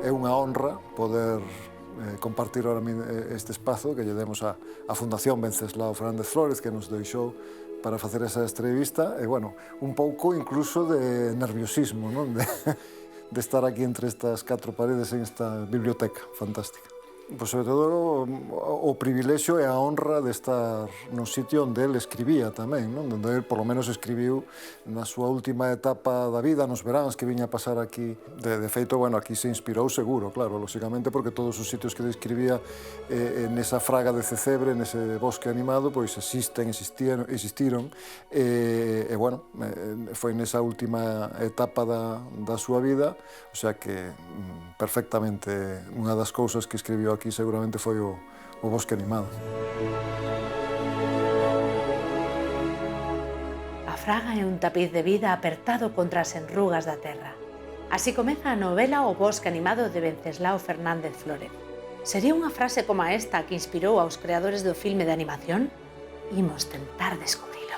É unha honra poder compartir ahora este espazo que lle demos á Fundación Venceslao Fernández Flórez, que nos deixou para facer esa entrevista, e, bueno, un pouco incluso de nerviosismo, non? De estar aquí entre estas 4 paredes en esta biblioteca fantástica. Pois, sobre todo, o privilexio e a honra de estar no sitio onde ele escribía tamén, non? Onde ele, polo menos, escribiu na súa última etapa da vida, nos veráns que viña a pasar aquí. De feito, bueno, aquí se inspirou seguro, claro, lóxicamente, porque todos os sitios que describía nesa fraga de Cecebre, nese bosque animado, pois existiron, e, bueno, foi nesa última etapa da súa vida, o sea que, perfectamente, unha das cousas que escribiu aquí seguramente foi o bosque animado. A fraga é un tapiz de vida apertado contra as enrugas da terra. Así comeza a novela O bosque animado de Venceslao Fernández Flórez. Sería unha frase como esta que inspirou aos creadores do filme de animación? Imos tentar descubrilo.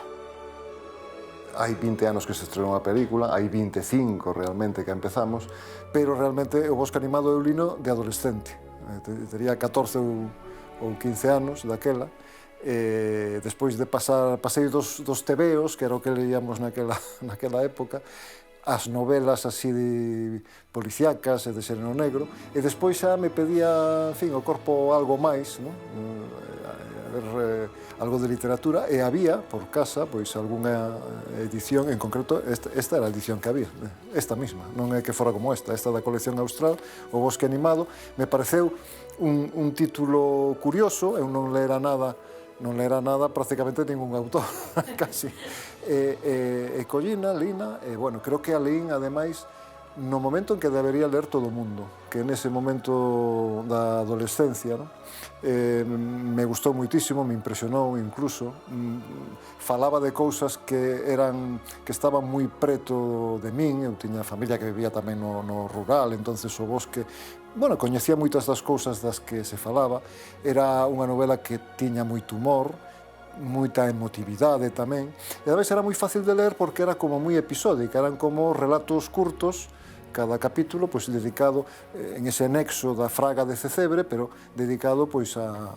Hai 20 anos que se estrenou a película, hai 25 realmente que empezamos, pero realmente o bosque animado é un lino de adolescente. Tería 14 ou 15 anos daquela. Despois de pasei dos tebeos, que era o que leíamos naquela época, as novelas así policíacas e de Sereno Negro, e despois xa me pedía, en fin, o corpo algo máis, non? Algo de literatura, e había por casa pois algunha edición, en concreto esta era a edición que había, esta mesma, non é que fora como esta da colección austral, O bosque animado. Me pareceu un título curioso, eu non lera nada prácticamente ningún autor, casi. E collina, lina, e, bueno, creo que a leín, ademais, no momento en que debería ler todo o mundo, que nese momento da adolescencia, non? Me gustou moitísimo, me impresionou incluso. Falaba de cousas que estaban moi preto de min. Eu tiña familia que vivía tamén no rural, entonces o bosque, bueno, coñecía moitas das cousas das que se falaba. Era unha novela que tiña moito humor, moita emotividade tamén, e ademais era moi fácil de ler porque era como moi episódica, eran como relatos curtos, cada capítulo pois dedicado en ese nexo da fraga de Cecebre, pero dedicado pois a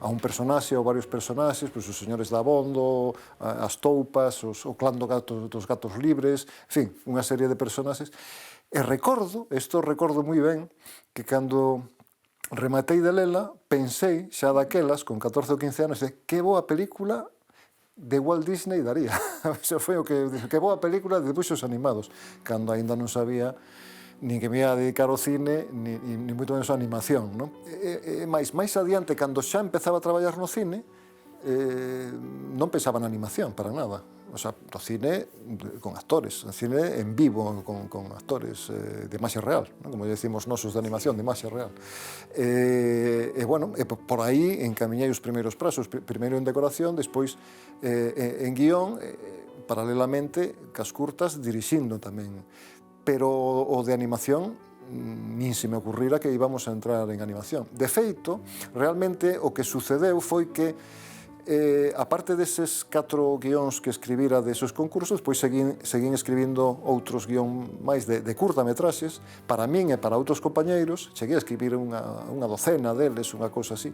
un personaxe ou varios personaxes, pois os señores da Abondo, as toupas, o clán dos gatos libres, en fin, unha serie de personaxes. E recordo moi ben, que cando rematei de lela, pensei xa daquelas, con 14 ou 15 anos, que boa película de Walt Disney daría. Eso foi o que boa película de debuxos animados, cando aínda non sabía nin que me ia a dedicar ao cine, ni moito menos a animación, non? Mais adiante, cando xa empezaba a traballar no cine, non pensaba na animación, para nada. O sea, no cine con actores, no cine en vivo, con actores de imaxe real, non? Como decimos nosos de animación, de imaxe real. Bueno, por aí encamiñei os primeiros pasos, primeiro en decoración, despois en guión, paralelamente, cas curtas, dirixindo tamén. Pero o de animación nin se me ocurrira que íbamos a entrar en animación. De feito, realmente o que sucedeu foi que, aparte deses 4 guións que escribira deses concursos, pois seguín escribindo outros guión máis de curtametraxes, para min e para outros compañeiros. Cheguei a escribir unha docena deles, unha cousa así.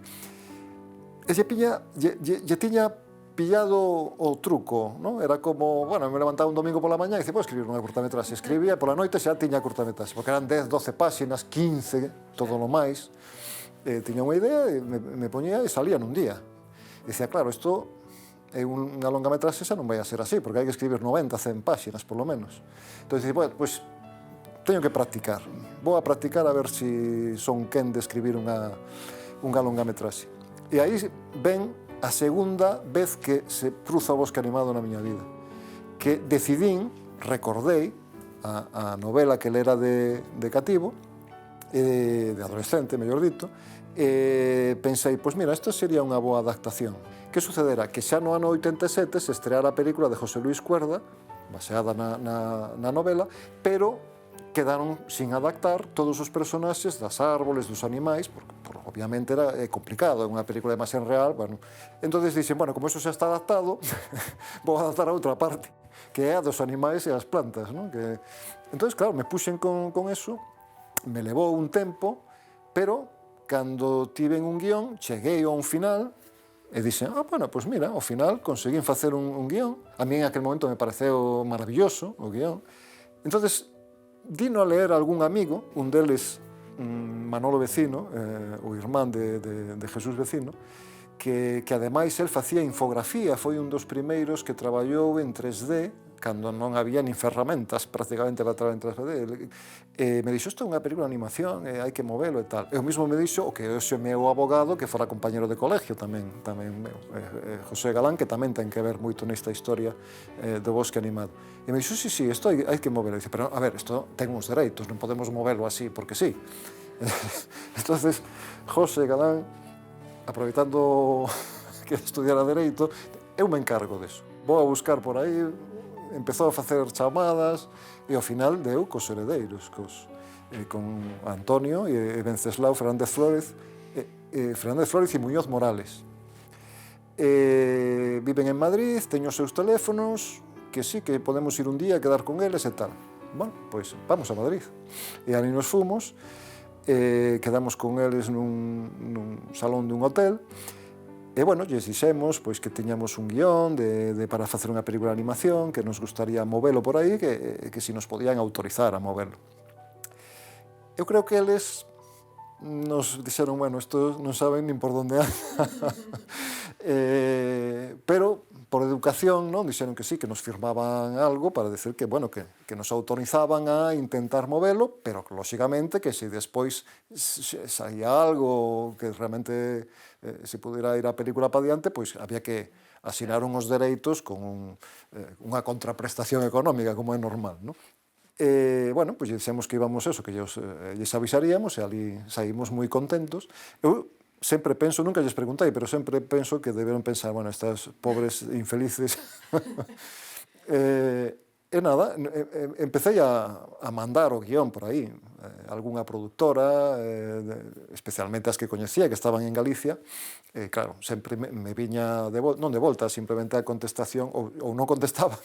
E lle tiña pillado o truco, non? Era como, bueno, me levantaba un domingo pola mañá e dicía, vou escribir unha curtametraxe. Escribía, pola noite xa tiña curtametraxe, porque eran 10, 12 páxinas, 15, todo lo máis. Tiña unha idea e me poñía e salía nun día. E dicía, claro, isto é unha longametraxe, xa non vai a ser así, porque hai que escribir 90, 100 páxinas, polo menos. Entón, dicía, bueno, pois, teño que practicar. Vou a practicar a ver se son quen de escribir unha longametraxe. E aí ven a segunda vez que se cruza o bosque animado na miña vida, que decidín, recordei a novela que lera de cativo, de adolescente, mellor dito, e pensei, pois mira, isto sería unha boa adaptación. Que sucedera? Que xa no ano 87 se estreara a película de José Luis Cuerda, baseada na novela, pero quedaron sin adaptar todos os personaxes das árboles, dos animais, porque obviamente era complicado, é unha película demasiado real, bueno. Entonces dixen, bueno, como eso xa está adaptado, vou adaptar a outra parte, que é a dos animais e as plantas, non? Entonces, claro, me puxen con eso, me levou un tempo, pero cando tiven un guión, cheguei a un final, e dixen, bueno, pois mira, ao final conseguín facer un guión. A mí en aquel momento me pareceu maravilloso o guión. Entonces, dino a leer a algún amigo, un deles, Manolo Vecino, o irmán de Jesús Vecino, que ademais el facía infografía, foi un dos primeiros que traballou en 3D, cando non había nin ferramentas prácticamente para traballar en 3D. Me dixo, isto é unha película de animación, hai que movelo e tal. E o mismo me dixo o que hoxe meu abogado, que fora compañero de colegio tamén meu, José Galán, que tamén ten que ver moito nesta historia do bosque animado. E me dixo, sí, isto hai que movelo. E dice, pero a ver, isto ten uns dereitos, non podemos movelo así porque sí. Entonces, José Galán, aproveitando que estudiara Dereito, eu me encargo deso. Vou a buscar por aí, empezou a facer chamadas e ao final deu cos heredeiros, con Antonio e Venceslao Fernández Flórez, e Muñoz Morales. Viven en Madrid, teño os seus teléfonos, que sí, que podemos ir un día a quedar con eles e tal. Bueno, pois vamos a Madrid. E ali nos fomos, quedamos con eles nun salón dun hotel, e, bueno, lles dixemos pois, que tiñamos un guión para facer unha película de animación, que nos gustaría movelo por aí, que si nos podían autorizar a movelo. Eu creo que eles nos dixeron, bueno, isto non saben nin por onde anda. Pero, por educación, non, dixeron que sí, que nos firmaban algo para decir que, bueno, que nos autorizaban a intentar movelo, pero, lóxicamente, que se despois saía algo que realmente se pudera ir a película para diante, pois había que asinar uns dereitos con unha contraprestación económica, como é normal, non? Bueno, pois dixemos que íbamos eso, que lles avisaríamos, e ali saímos moi contentos. Eu sempre penso, nunca lles preguntei, pero sempre penso que deberon pensar, bueno, estas pobres infelices. E nada, empecé a mandar o guión por aí, algunha productora, especialmente as que coñecía, que estaban en Galicia, claro, sempre me viña, non de volta, simplemente a contestación, ou non contestaban,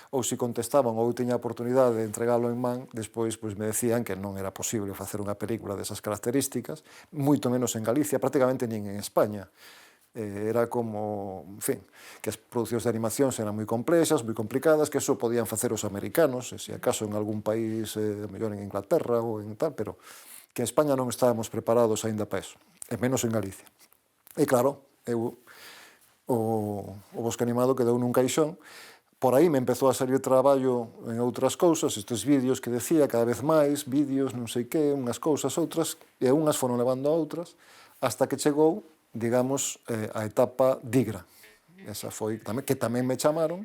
ou se contestaban, ou eu tiña a oportunidade de entregalo en man, despois me decían que non era posible facer unha película desas características, moito menos en Galicia, prácticamente nin en España. Era como, en fin, que as producións de animación eran moi complexas, moi complicadas, que eso podían facer os americanos, se acaso en algún país, mellor en Inglaterra ou en tal, pero que en España non estábamos preparados aínda para eso, e menos en Galicia. E claro, o bosque animado quedou nun caixón. Por aí me empezou a salir traballo en outras cousas, estes vídeos que decía, cada vez máis, vídeos, non sei que, unhas cousas, outras, e unhas foron levando a outras, hasta que chegou, digamos, a etapa Digra. Esa foi, que tamén me chamaron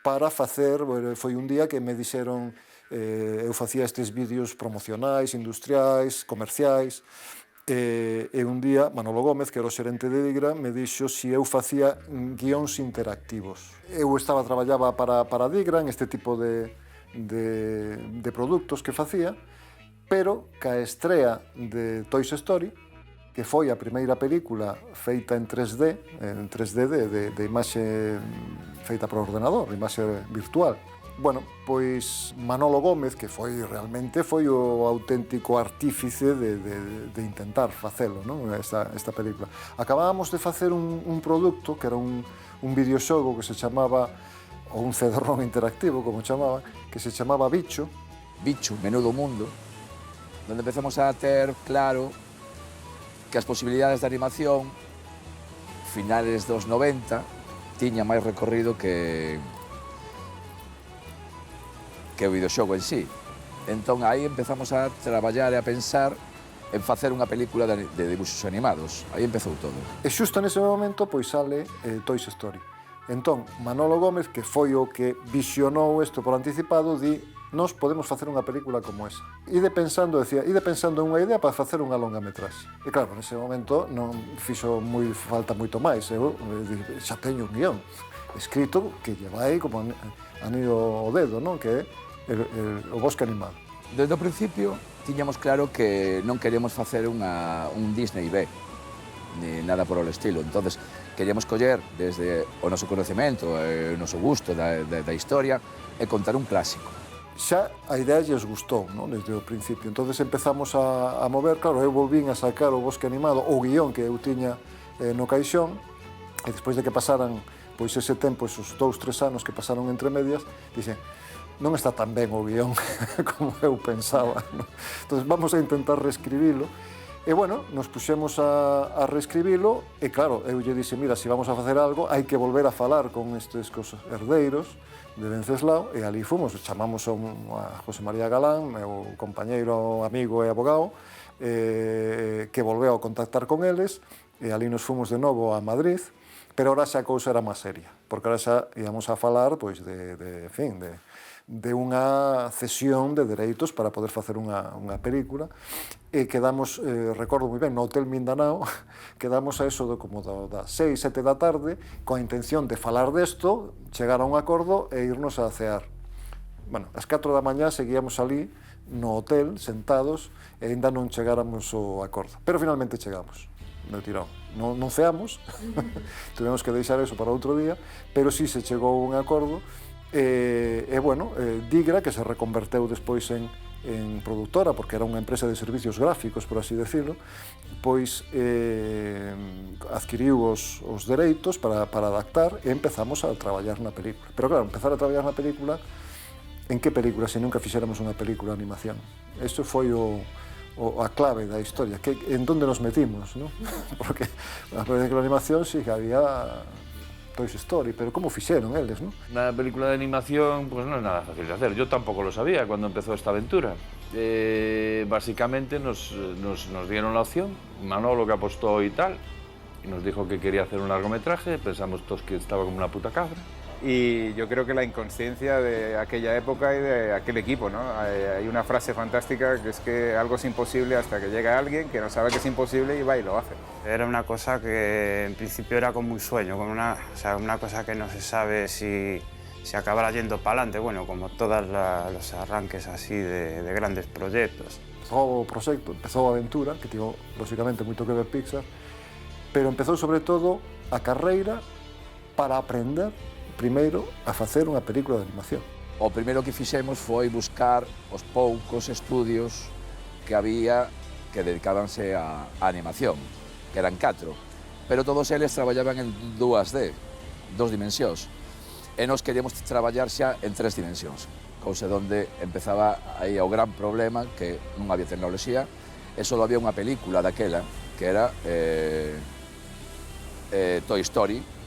para facer, foi un día que me dixeron, eu facía estes vídeos promocionais, industriais, comerciais, e un día Manolo Gómez, que era o xerente de Digra, me dixo se eu facía guións interactivos. Eu traballaba para Digra en este tipo de produtos que facía, pero ca estrea de Toy Story, que foi a primeira película feita en 3D, de imaxe feita por ordenador, imaxe virtual. Bueno, pois Manolo Gómez, que realmente foi o auténtico artífice de intentar facelo, non? Esta película. Acabábamos de facer un produto que era un videoxogo que se chamaba, ou un CD-ROM interactivo, como chamaba, que se chamaba Bicho. Bicho, Menudo Mundo, donde empezamos a ter claro que as posibilidades de animación finales dos 90 tiña máis recorrido que o videoxogo en sí. Entón, aí empezamos a traballar e a pensar en facer unha película de dibuxos animados. Aí empezou todo. E xusto nese momento, pois sale Toy Story. Entón, Manolo Gómez, que foi o que visionou isto por anticipado, di, nós podemos facer unha película como esa. Ide pensando en unha idea para facer unha longa metraxe. E claro, nese momento non fixo falta moito máis. Eu xa teño un guión. escrito que lle vai como anillo ao dedo, non? Que é o Bosque Animado. Desde o principio tiñamos claro que non queríamos facer un Disney B, ni nada por el estilo. Entonces, queríamos coller desde o noso conocemento, o noso gusto da historia e contar un clásico. Xa a idea lles gustou, non? Desde o principio. Entonces empezamos a mover, claro, eu volvín a sacar o Bosque Animado, o guión que eu tiña no caixón, e despois de que pasaran pois ese tempo, esos 2-3 anos que pasaron entre medias, dixen, non está tan ben o guión como eu pensaba, non? Entón, vamos a intentar reescribilo. E, bueno, nos puxemos a reescribilo e, claro, eu lle dixe, mira, se vamos a facer algo, hai que volver a falar con estes herdeiros de Venceslao, e ali fomos, chamamos a José María Galán, meu compañeiro, amigo e abogado, que volveu a contactar con eles, e ali nos fomos de novo a Madrid, pero ahora xa a cousa era máis seria, porque ahora xa íamos a falar, pois, de unha cesión de dereitos para poder facer unha película, e quedamos, recordo moi ben, no Hotel Mindanao, quedamos a eso como das 6, 7 da tarde, coa intención de falar desto, chegar a un acordo e irnos a cear. Bueno, ás 4 da mañá seguíamos ali no hotel, sentados, e ainda non chegáramos ao acordo. Pero finalmente chegamos, no tirón. Non ceamos, tuvemos que deixar eso para outro día, pero sí se chegou a un acordo, e bueno, Digra, que se reconverteu despois en productora, porque era unha empresa de servicios gráficos, por así decirlo, pois adquiriu os dereitos para adaptar e empezamos a traballar na película. Pero claro, empezar a traballar na película, en que película se nunca fixéramos unha película de animación? Isto foi a clave da historia, en donde nos metimos, ¿no? Porque a película de animación sí que había Toy Story, pero como fixeron eles, ¿no? Una película de animación pues no es nada fácil de hacer. Yo tampoco lo sabía cuando empezó esta aventura. Básicamente nos dieron la opción, Manolo que apostó y tal, y nos dijo que quería hacer un largometraje, pensamos todos que estaba como una puta cabra. Y yo creo que la inconsciencia de aquella época y de aquel equipo, ¿no? Hay una frase fantástica que es que algo es imposible hasta que llega alguien que no sabe que es imposible y va y lo hace. Era una cosa que en principio era como un sueño, como una cosa que no se sabe si acabará yendo para adelante, bueno, como todos los arranques así de grandes proyectos. Empezou o proxecto, empezou a aventura, que tivo, lógicamente, moito que ver Pixar, pero empezou, sobre todo, a carreira para aprender primeiro a facer unha película de animación. O primeiro que fixemos foi buscar os poucos estudios que había que dedicábanse a animación, que eran 4, pero todos eles traballaban en 2D, 2 dimensións, e nós queríamos traballar xa en 3 dimensións, cousa onde empezaba aí o gran problema que non había tecnoloxía e só había unha película daquela que era Toy Story.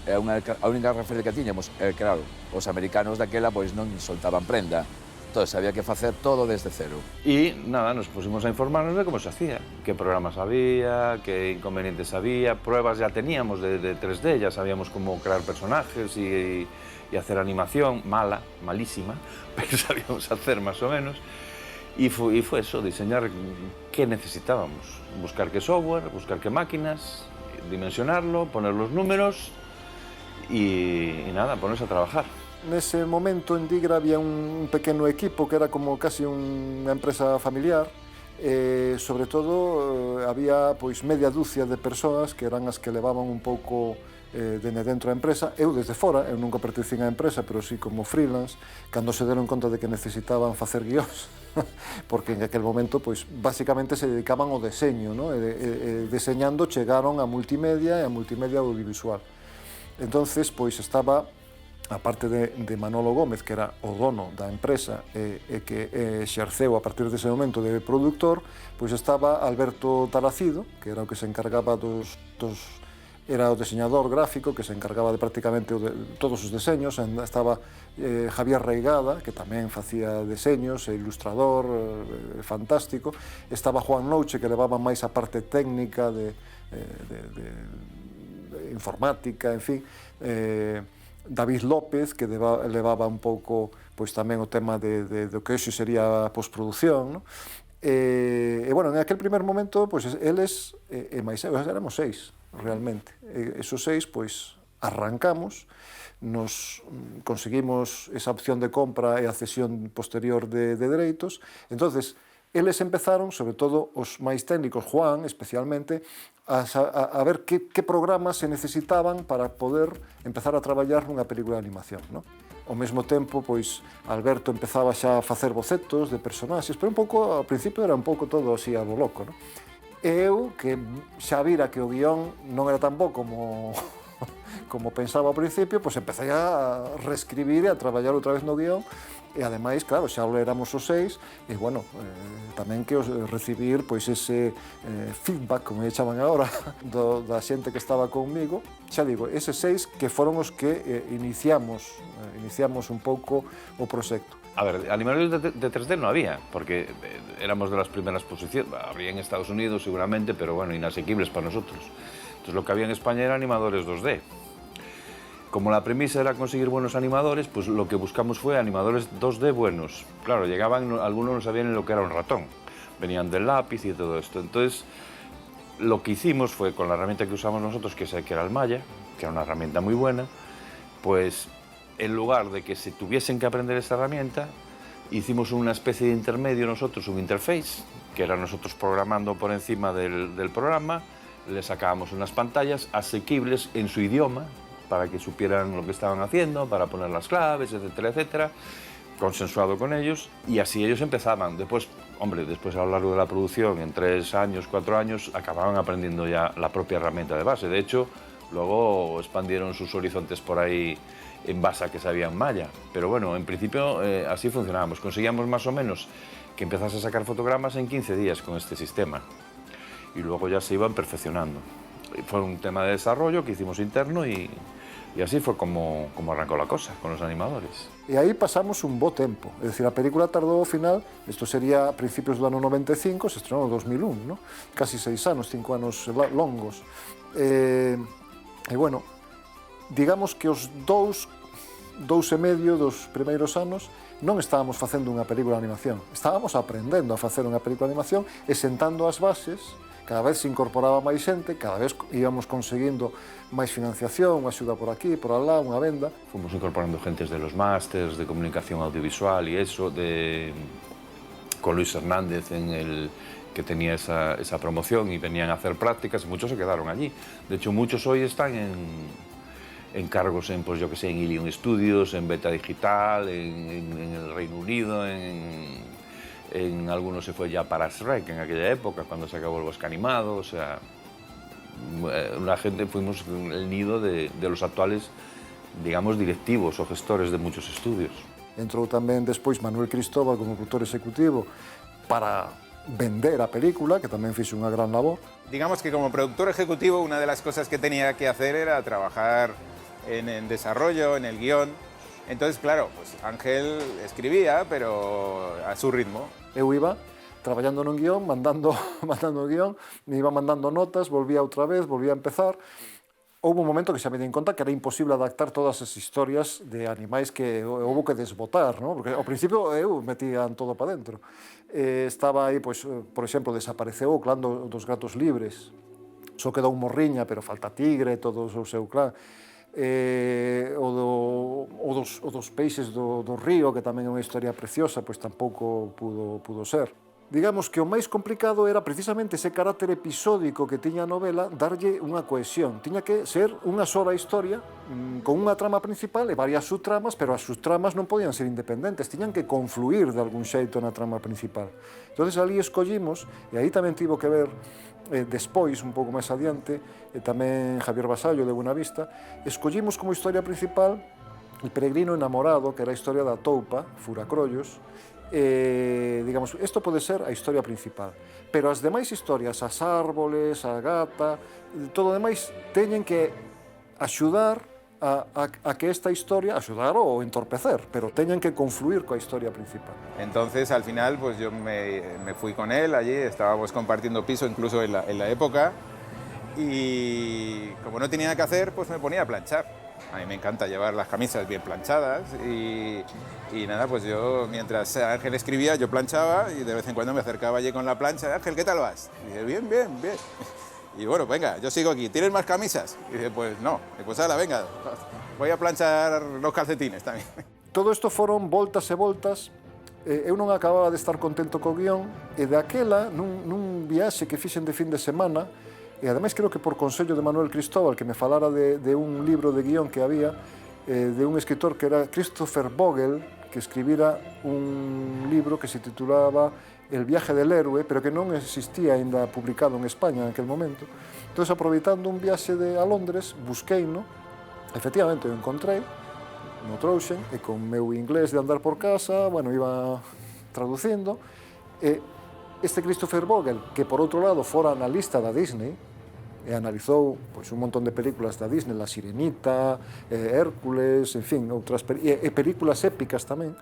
A única referencia que tiñamos, claro, os americanos daquela pois non soltaban prenda, entón había que facer todo desde cero. Y nada, nos pusimos a informarnos de cómo se hacía, qué programas había, qué inconvenientes había, pruebas ya teníamos de 3D, ya sabíamos cómo crear personajes y hacer animación, malísima, pero sabíamos hacer más o menos. Y fue eso, diseñar qué necesitábamos, buscar qué software, buscar qué máquinas, dimensionarlo, poner los números y nada, ponerse a trabajar. Nese momento en Digra había un pequeno equipo que era como casi unha empresa familiar, e sobre todo había pois media dúcia de persoas que eran as que levaban un pouco dende dentro da empresa. Eu desde fora, eu nunca pertencín á empresa, pero sí como freelance, cando se deron conta de que necesitaban facer guións, porque en aquel momento, pois, basicamente se dedicaban ao deseño, ¿no? Deseñando chegaron a multimedia e a multimedia audiovisual. Entonces, pois, estaba, aparte de Manolo Gómez, que era o dono da empresa e que exerceu a partir dese momento de productor, pois estaba Alberto Talacido, que era o que se encargaba era o diseñador gráfico que se encargaba de prácticamente todos os deseños. Estaba Javier Reigada, que tamén facía deseños, e ilustrador fantástico. Estaba Juan Louche, que levaba máis a parte técnica de informática, en fin. David López, que levaba un pouco pois tamén o tema do que hoxe sería a postproducción, ¿no? E bueno, en aquel primer momento, pois eles e máis eu, éramos 6, realmente. Esos 6, pois, arrancamos, nos conseguimos esa opción de compra e a cesión posterior de dereitos. Entonces, eles empezaron, sobre todo os máis técnicos, Juan especialmente, a ver que programas se necesitaban para poder empezar a traballar nunha película de animación, non? Ao mesmo tempo, pois, Alberto empezaba xa a facer bocetos de personaxes, pero un pouco, ao principio era un pouco todo así a lo loco, non? E eu, que xa vira que o guión non era tan bo como pensaba ao principio, pois empecé a reescribir e a traballar outra vez no guión, e ademais, claro, xa lo éramos os 6, e bueno, tamén que os recibir pois ese feedback, como lle chaman agora, da xente que estaba comigo, xa digo, eses 6 que foron os que iniciamos un pouco o proxecto. A ver, animadores de 3D no había, porque éramos de las primeras posiciones. Habría en Estados Unidos seguramente, pero bueno, inasequibles para nosotros. Entonces lo que había en España era animadores 2D. Como la premisa era conseguir buenos animadores, pues lo que buscamos fue animadores 2D buenos. Claro, llegaban, algunos no sabían ni lo que era un ratón. Venían del lápiz y todo esto. Entonces, lo que hicimos fue, con la herramienta que usamos nosotros, que era el Maya, que era una herramienta muy buena, pues en lugar de que se tuviesen que aprender esta herramienta, hicimos una especie de intermedio nosotros, un interface, que era nosotros programando por encima del programa, le sacábamos unas pantallas asequibles en su idioma, para que supieran lo que estaban haciendo, para poner las claves, etcétera, etcétera, consensuado con ellos, y así ellos empezaban. Después, hombre, después a lo largo de la producción, en 3 años, 4 años, acababan aprendiendo ya la propia herramienta de base. De hecho, luego expandieron sus horizontes por ahí en base a que sabían Maya. Pero bueno, en principio así funcionábamos. Conseguíamos más o menos que empezase a sacar fotogramas en 15 días con este sistema. Y luego ya se iban perfeccionando. Fue un tema de desarrollo que hicimos interno y así fue como arrancó la cosa con los animadores. E aí pasamos un bo tempo, é dicir, a película tardou ao final, isto sería a principios do ano 95, se estrenou en 2001, ¿no? Casi 6 anos, 5 anos longos. E bueno, digamos que os dous e medio dos primeiros anos non estábamos facendo unha película de animación, estábamos aprendendo a facer unha película de animación e sentando as bases. Cada vez se incorporaba máis xente, cada vez íbamos conseguindo máis financiación, unha axuda por aquí, por alá, unha venda. Fuimos incorporando gentes de los másters, de comunicación audiovisual y eso, con Luis Hernández, que tenía esa promoción y venían a hacer prácticas, y muchos se quedaron allí. De hecho, muchos hoy están en cargos en, pues yo que sé, en Ilion Studios, en Beta Digital, en el Reino Unido, en algunos se fue ya para Shrek en aquella época, cuando se acabó el Bosque Animado, o sea, la gente fuimos el nido de los actuales, digamos, directivos o gestores de muchos estudios. Entrou tamén despois Manuel Cristóbal como productor executivo para vender a película, que tamén fixo unha gran labor. Digamos que como productor ejecutivo una de las cosas que tenía que hacer era trabajar en el desarrollo, en el guión. Entonces, claro, pues Ángel escribía, pero a su ritmo. Eu iba traballando nun guión, mandando o guión, me iba mandando notas, volvía outra vez, volvía a empezar. Houve un momento que xa me di conta que era imposible adaptar todas as historias de animais que houve que desbotar, ¿no? Porque ao principio eu metían todo para dentro. Estaba aí, pois, por exemplo, desapareceu o clán dos gatos libres. Só quedou Morriña, pero falta Tigre, todo o seu clán. O dos peixes do río, que tamén é unha historia preciosa, pois tampouco pudo ser. Digamos que o máis complicado era precisamente ese carácter episódico que tiña a novela, darlle unha cohesión. Tiña que ser unha sola historia, con unha trama principal e varias subtramas, pero as subtramas non podían ser independentes, tiñan que confluir de algún xeito na trama principal. Entonces ali escollimos, e aí tamén tivo que ver despois, un pouco máis adiante, tamén Javier Vasallo de Buenavista, escollimos como historia principal El peregrino enamorado, que era a historia da toupa, Furacrollos. Digamos, isto pode ser a historia principal, pero as demais historias, as árboles, a gata, todo o demais, teñen que axudar a que esta historia, axudar ou entorpecer, pero teñen que confluir coa historia principal. Entonces, al final, pues yo me fui con él allí, estábamos compartiendo piso incluso en la época, y como no tenía nada que hacer, pues me ponía a planchar. A mí me encanta llevar las camisas bien planchadas y nada, pues yo mientras Ángel escribía yo planchaba y de vez en cuando me acercaba allí con la plancha. Ángel, ¿qué tal vas? Y dije, bien, bien, bien. Y bueno, venga, yo sigo aquí. ¿Tienes más camisas? Y dice, pues no. Y pues ala, venga, voy a planchar los calcetines tamén. Todo isto foron voltas e voltas. Eu non acababa de estar contento co guión e daquela, nun viaxe que fixen de fin de semana, e ademais creo que por consello de Manuel Cristóbal, que me falara de un libro de guión que había, de un escritor que era Christopher Vogel, que escribira un libro que se titulaba El viaje del héroe, pero que non existía ainda publicado en España en aquel momento. Entón, aproveitando un viaxe a Londres, busqueino, efectivamente o encontrei, no trouxen, e con meu inglés de andar por casa, bueno, iba traducindo, e este Christopher Vogel, que por outro lado fora analista da Disney, e analizou pois, un montón de películas da Disney, La Sirenita, Hércules, en fin, outras películas épicas tamén,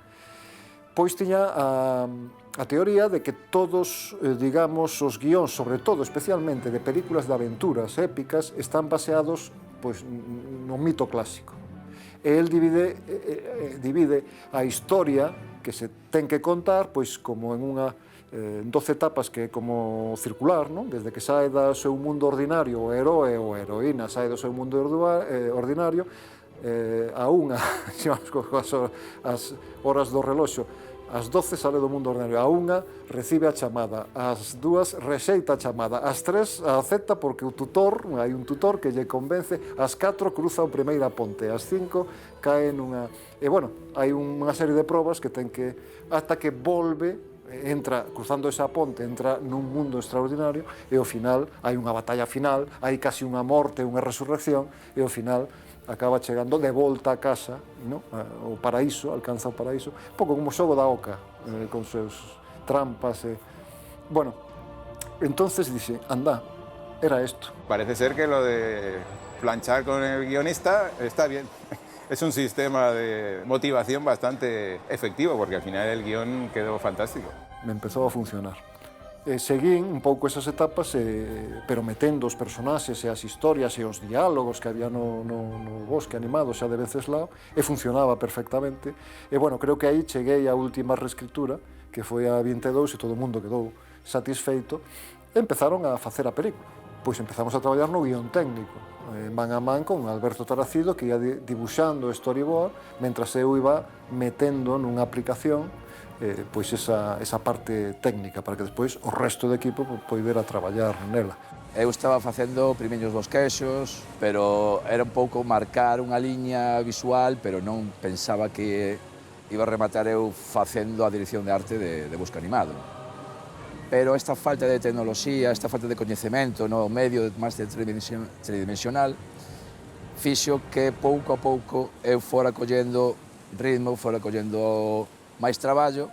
pois tiña a teoría de que todos, digamos, os guións, sobre todo, especialmente, de películas de aventuras épicas, están baseados pois, no mito clásico. E el divide a historia que se ten que contar pois como en unha 12 etapas que é como circular, non? Desde que sae do seu mundo ordinario o heroe ou a heroína sae do seu mundo ordinario a unha, as horas do reloxo, ás 12 sale do mundo ordinario, a unha recibe a chamada, ás 2 rexeita a chamada, ás 3 a acepta porque o tutor, hai un tutor que lle convence, ás 4 cruza a primeira ponte, ás 5 cae nunha... E, bueno, hai unha serie de probas que ten que... ata que volve, entra, cruzando esa ponte, entra nun mundo extraordinario e ao final hai unha batalla final, hai casi unha morte, unha resurrección e ao final acaba chegando de volta a casa, no? O paraíso, alcanza o paraíso, un pouco como o xogo da oca, con seus trampas. Bueno, entonces dixe, anda, era isto. Parece ser que lo de planchar con el guionista está bien. Es un sistema de motivación bastante efectivo, porque al final el guión quedó fantástico. Me empezou a funcionar. Seguín un pouco esas etapas, pero metendo os personaxes e as historias e os diálogos que había no bosque animado xa de Venceslao, e funcionaba perfectamente. E, bueno, creo que aí cheguei á última reescritura, que foi a 22, e todo o mundo quedou satisfeito, e empezaron a facer a película. Pois empezamos a traballar no guión técnico, man a man con Alberto Taracido, que ia dibuixando o storyboard, mentras eu iba metendo nunha aplicación pois esa parte técnica, para que despois o resto do equipo poidera traballar nela. Eu estaba facendo primeños bosquexos, pero era un pouco marcar unha liña visual, pero non pensaba que iba a rematar eu facendo a dirección de arte de bosque animado. Pero esta falta de tecnoloxía, esta falta de coñecemento no medio máis tridimensional, fixo que pouco a pouco eu fora collendo ritmo, fora collendo máis traballo,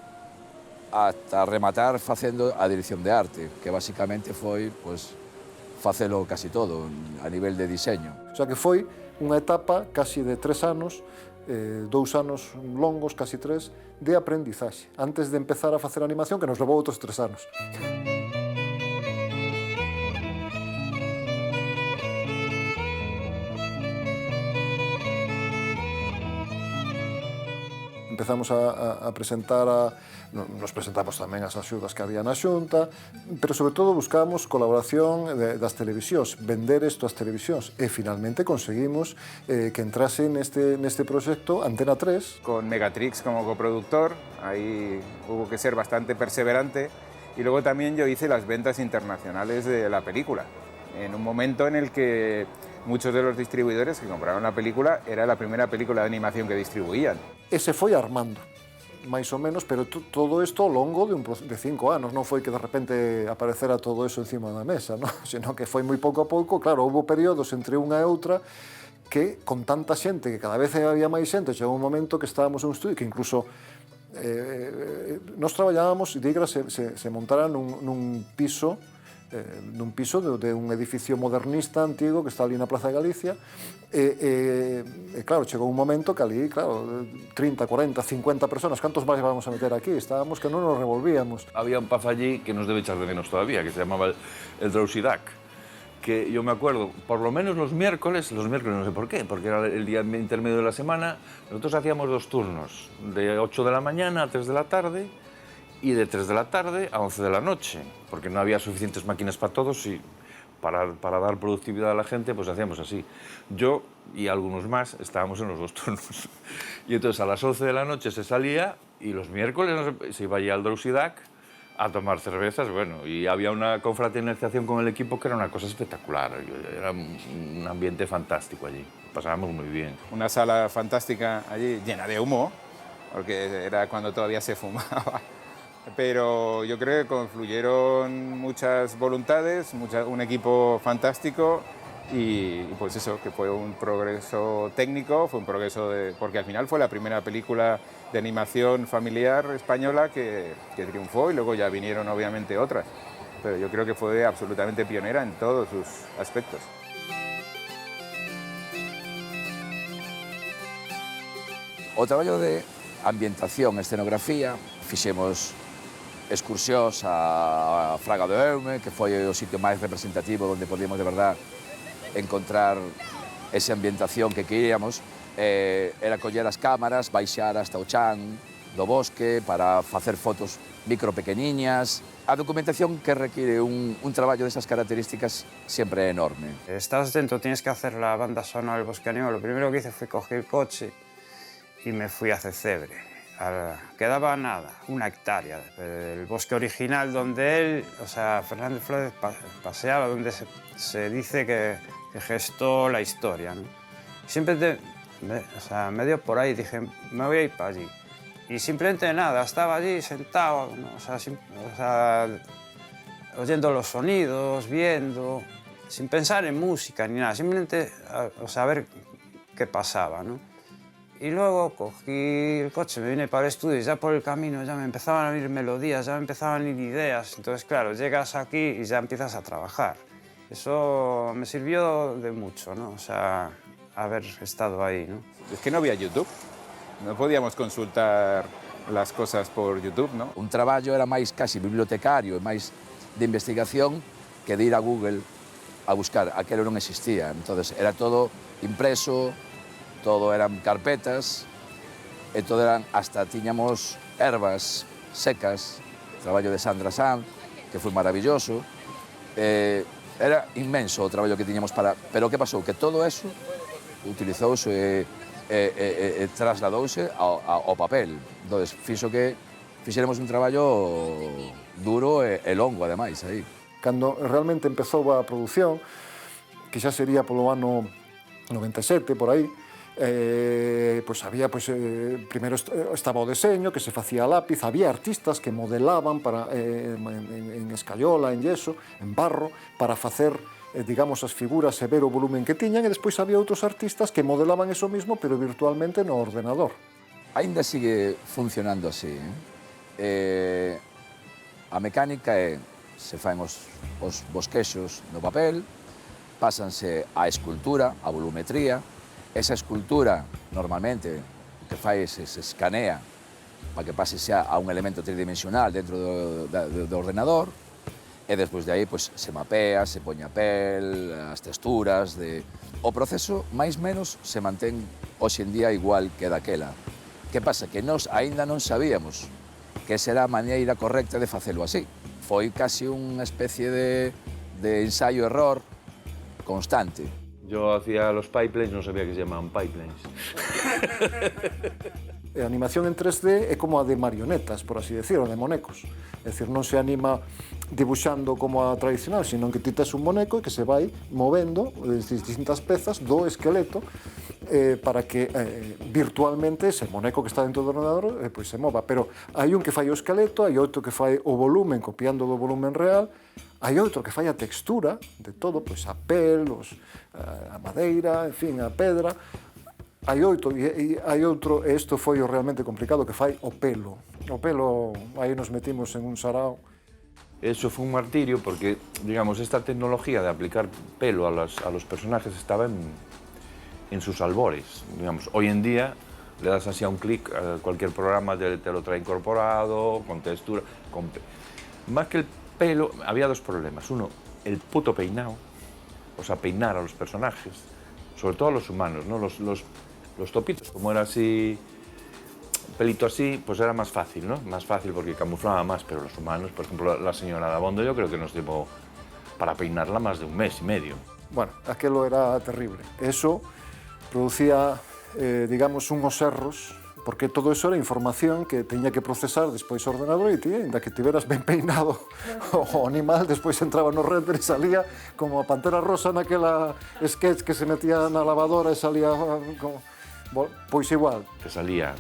ata rematar facendo a dirección de arte, que basicamente foi pois, facelo casi todo a nivel de diseño. O sea que foi unha etapa casi de 3 anos, 2 anos longos, casi 3, de aprendizaxe, antes de empezar a facer animación, que nos levou outros 3 anos. Empezamos a presentar, nos presentamos tamén as axudas que había na Xunta, pero sobre todo buscamos colaboración das televisións, vender isto ás televisións, e finalmente conseguimos que entrase neste proxecto Antena 3. Con Megatrix como coproductor, ahí hubo que ser bastante perseverante, y luego también yo hice las ventas internacionales de la película, en un momento en el que muchos de los distribuidores que compraron la película era la primera película de animación que distribuían. E se foi armando, máis ou menos, pero todo isto ao longo de 5 anos, non foi que de repente aparecera todo iso encima da mesa, non? Senón que foi moi pouco a pouco, claro, houve períodos entre unha e outra que con tanta xente, que cada vez había máis xente, chegou un momento que estábamos en un estudio que incluso nos traballábamos, e Digra se montara nun piso de un edificio modernista antigo que está ali na Plaza de Galicia e claro, chegou un momento que ali, claro, 30, 40, 50 personas, cantos máis vamos a meter aquí? Estábamos que non nos revolvíamos. Había un paz allí que nos debe echar de menos todavía, que se llamaba el Drowsy Duck, que yo me acuerdo, por lo menos los miércoles no sé por qué, porque era el día intermedio de la semana, nosotros hacíamos 2 turnos, de 8 de la mañana a 3 de la tarde, y de 3 de la tarde a 11 de la noche, porque no había suficientes máquinas para todos y para dar productividad a la gente, pues hacíamos así. Yo y algunos más estábamos en los dos turnos. Y entonces a las 11 de la noche se salía y los miércoles se iba allí al Drousidac a tomar cervezas, bueno, y había una confraternización con el equipo que era una cosa espectacular. Era un ambiente fantástico allí, pasábamos muy bien. Una sala fantástica allí, llena de humo, porque era cuando todavía se fumaba. Pero yo creo que confluyeron muchas voluntades, un equipo fantástico y pues eso, que fue un progreso técnico, fue un progreso porque al final fue la primera película de animación familiar española que triunfó y luego ya vinieron obviamente otras. Pero yo creo que fue absolutamente pionera en todos sus aspectos. O traballo de ambientación, escenografía, fixemos excursións a Fraga do Eume, que foi o sitio máis representativo onde podíamos de verdad encontrar esa ambientación que queríamos. Era coller as cámaras, baixar hasta o chan do bosque para facer fotos micro pequeniñas. A documentación que requiere un traballo desas características sempre é enorme. Estás dentro, tienes que hacer la banda sonora del Bosque Animado. Lo primero que hice fue coger el coche y me fui a Cecebre. Quedaba nada, 1 hectárea. El bosque original donde él, o sea, Fernández Flórez paseaba, donde se dice que gestó la historia, ¿no? Siempre me dio por ahí, dije, me voy a ir para allí. Y simplemente nada, estaba allí sentado, ¿no? O sea, oyendo los sonidos, viendo, sin pensar en música ni nada, simplemente a ver qué pasaba, ¿no? Y luego cogí el coche, me vine para el estudio y ya por el camino ya me empezaban a venir melodías, ya me empezaban a ir ideas. Entonces, claro, llegas aquí y ya empiezas a trabajar. Eso me sirvió de mucho, ¿no? O sea, haber estado ahí, ¿no? Es que no había YouTube, no podíamos consultar las cosas por YouTube, ¿no? Un traballo era máis casi bibliotecario e máis de investigación que de ir a Google a buscar. Aquelo non existía, entonces era todo impreso, todo eran carpetas, e todo eran, hasta tiñamos ervas secas, traballo de Sandra Sanz, que foi maravilloso. Era inmenso o traballo que tiñamos para... Pero que pasou? Que todo eso utilizouse e trasladouse ao papel. Entón, fixo que fixéramos un traballo duro e longo, ademais, aí. Cando realmente empezou a produción, que xa sería polo ano 97, por aí, pois había, primeiro estaba o deseño que se facía a lápiz, había artistas que modelaban para, en escayola, en yeso, en barro, para facer, digamos, as figuras e ver o volumen que tiñan, e despois había outros artistas que modelaban eso mismo, pero virtualmente no ordenador. Ainda sigue funcionando así. A mecánica é, se faen os bosquexos no papel, pásanse á escultura, á volumetría. Esa escultura, normalmente, o que fai se escanea para que pase xa a un elemento tridimensional dentro do ordenador, e despois de aí se mapea, se poña a pel, as texturas... O proceso, máis menos, se mantén hoxe en día igual que daquela. Que pasa? Que nós aínda non sabíamos que será a maneira correcta de facelo así. Foi casi unha especie de ensayo-error constante. Yo hacía los pipelines, no sabía que se llamaban pipelines. A animación en 3D é como a de marionetas, por así decirlo, de monecos. É dicir, non se anima dibuixando como a tradicional, sino que ti tes un moneco que se vai movendo distintas pezas do esqueleto para que virtualmente ese moneco que está dentro do ordenador se mova. Pero hai un que fai o esqueleto, hai outro que fai o volumen copiando do volumen real, hai outro que fai a textura de todo, a pel, a madeira, en fin, a pedra. Hai outro, e isto foi o realmente complicado, que fai o pelo. O pelo, aí nos metimos en un sarao. Eso fue un martirio porque, digamos, esta tecnología de aplicar pelo a los personajes estaba en sus albores. Digamos, hoy en día le das así a un clic a cualquier programa, te lo trae incorporado, con textura. Más que el pelo, había dos problemas. Uno, el puto peinado, o sea, peinar a los personajes, sobre todo a los humanos, ¿no? Los topitos, como era así, pelito así, pues era más fácil, ¿no? Más fácil porque camuflaba más, pero los humanos, por ejemplo, la señora Dabondo, yo creo que nos llevó para peinarla más de un mes y medio. Bueno, aquelo era terrible. Eso producía, digamos, unhos erros, porque todo eso era información que teña que procesar despois o ordenador e ti, ainda que tiveras ben peinado o animal, despois entraba no render e salía como a Pantera Rosa naquela sketch que se metía na lavadora e salía como... Pois igual. Te salía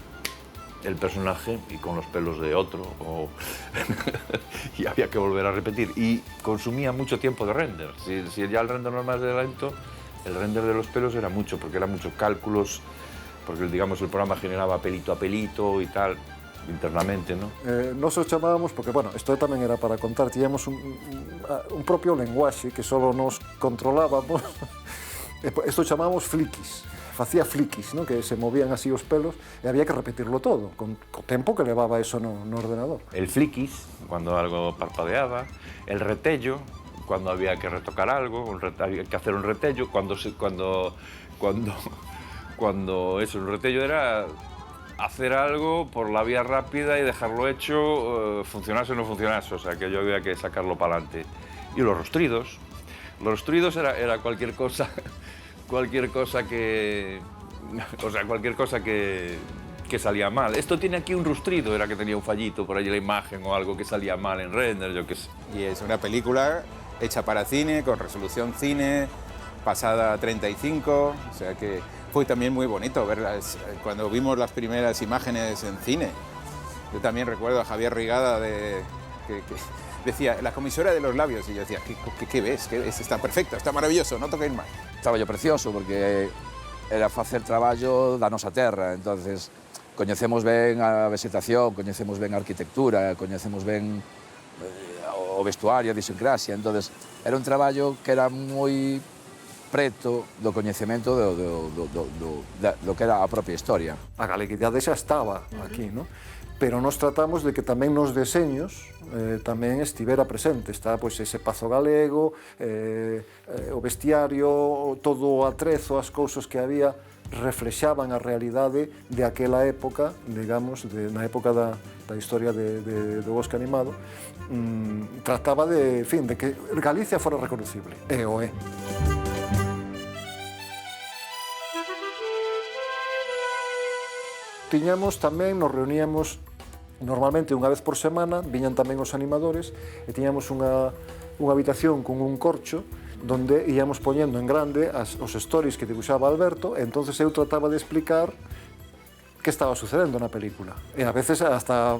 el personaje y con los pelos de otro y había que volver a repetir y consumía mucho tiempo de render. Si ya el render normal era lento, el render de los pelos era mucho, porque eran muchos cálculos, porque digamos el programa generaba pelito a pelito y tal internamente, ¿no? Nos os chamábamos, porque, bueno, isto tamén era para contar, tiñamos un propio lenguaxe que solo nos controlábamos. Isto chamábamos fliquis, facía fliquis, ¿no? Que se movían así os pelos e había que repetirlo todo, co tempo que levaba eso no ordenador. El fliquis, cuando algo parpadeaba, el retello, cuando había que retocar algo, había que hacer un retello, cuando eso, el retello era hacer algo por la vía rápida y dejarlo hecho, funcionase o no funcionase, o sea que yo había que sacarlo para adelante. Y los rostridos era cualquier cosa que... O sea, cualquier cosa que salía mal. Esto tiene aquí un rustrido, era que tenía un fallito por ahí la imagen o algo que salía mal en render, yo qué sé. Y es una película hecha para cine, con resolución cine, pasada a 35, o sea que fue también muy bonito verlas cuando vimos las primeras imágenes en cine. Yo también recuerdo a Javier Rigada que decía, la comisura de los labios, y yo decía, ¿qué ves? Está perfecto, está maravilloso, no toquéis más. Traballo precioso, porque era facer traballo da nosa terra, entonces coñecemos ben a vegetación, coñecemos ben a arquitectura, coñecemos ben o vestuario, a idiosincrasia, entonces era un traballo que era moi preto do coñecemento do que era a propia historia. A galeguidade xa estaba aquí, ¿no? Pero nos tratamos de que tamén nos deseños tamén estivera presente. Está pois, ese pazo galego, o bestiario, todo o atrezo, as cousas que había reflexaban a realidade de aquela época, digamos, na época da historia do bosque animado. Trataba de, en fin, de que Galicia fora reconocible. E o é. Tiñamos tamén, nos reuníamos normalmente unha vez por semana, viñan tamén os animadores e tiñamos unha habitación con un corcho donde íamos poñendo en grande os stories que dibuixaba Alberto e entonces eu trataba de explicar que estaba sucedendo na película. E a veces hasta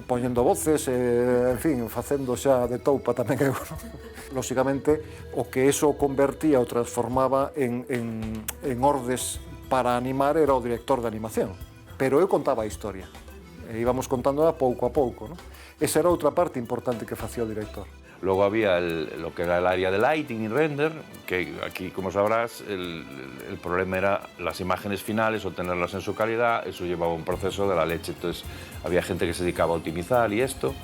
poñendo voces, en fin, facendo xa de toupa tamén eu. Lóxicamente, o que eso convertía ou transformaba en ordes para animar era o director de animación. Pero eu contaba a historia, e íbamos contándola pouco a pouco, ¿no? Esa era outra parte importante que facía o director. Luego había lo que era el área de lighting y render, que aquí, como sabrás, el problema era las imágenes finales, obtenerlas en su calidad, eso llevaba un proceso de la leche, entonces había gente que se dedicaba a optimizar y esto.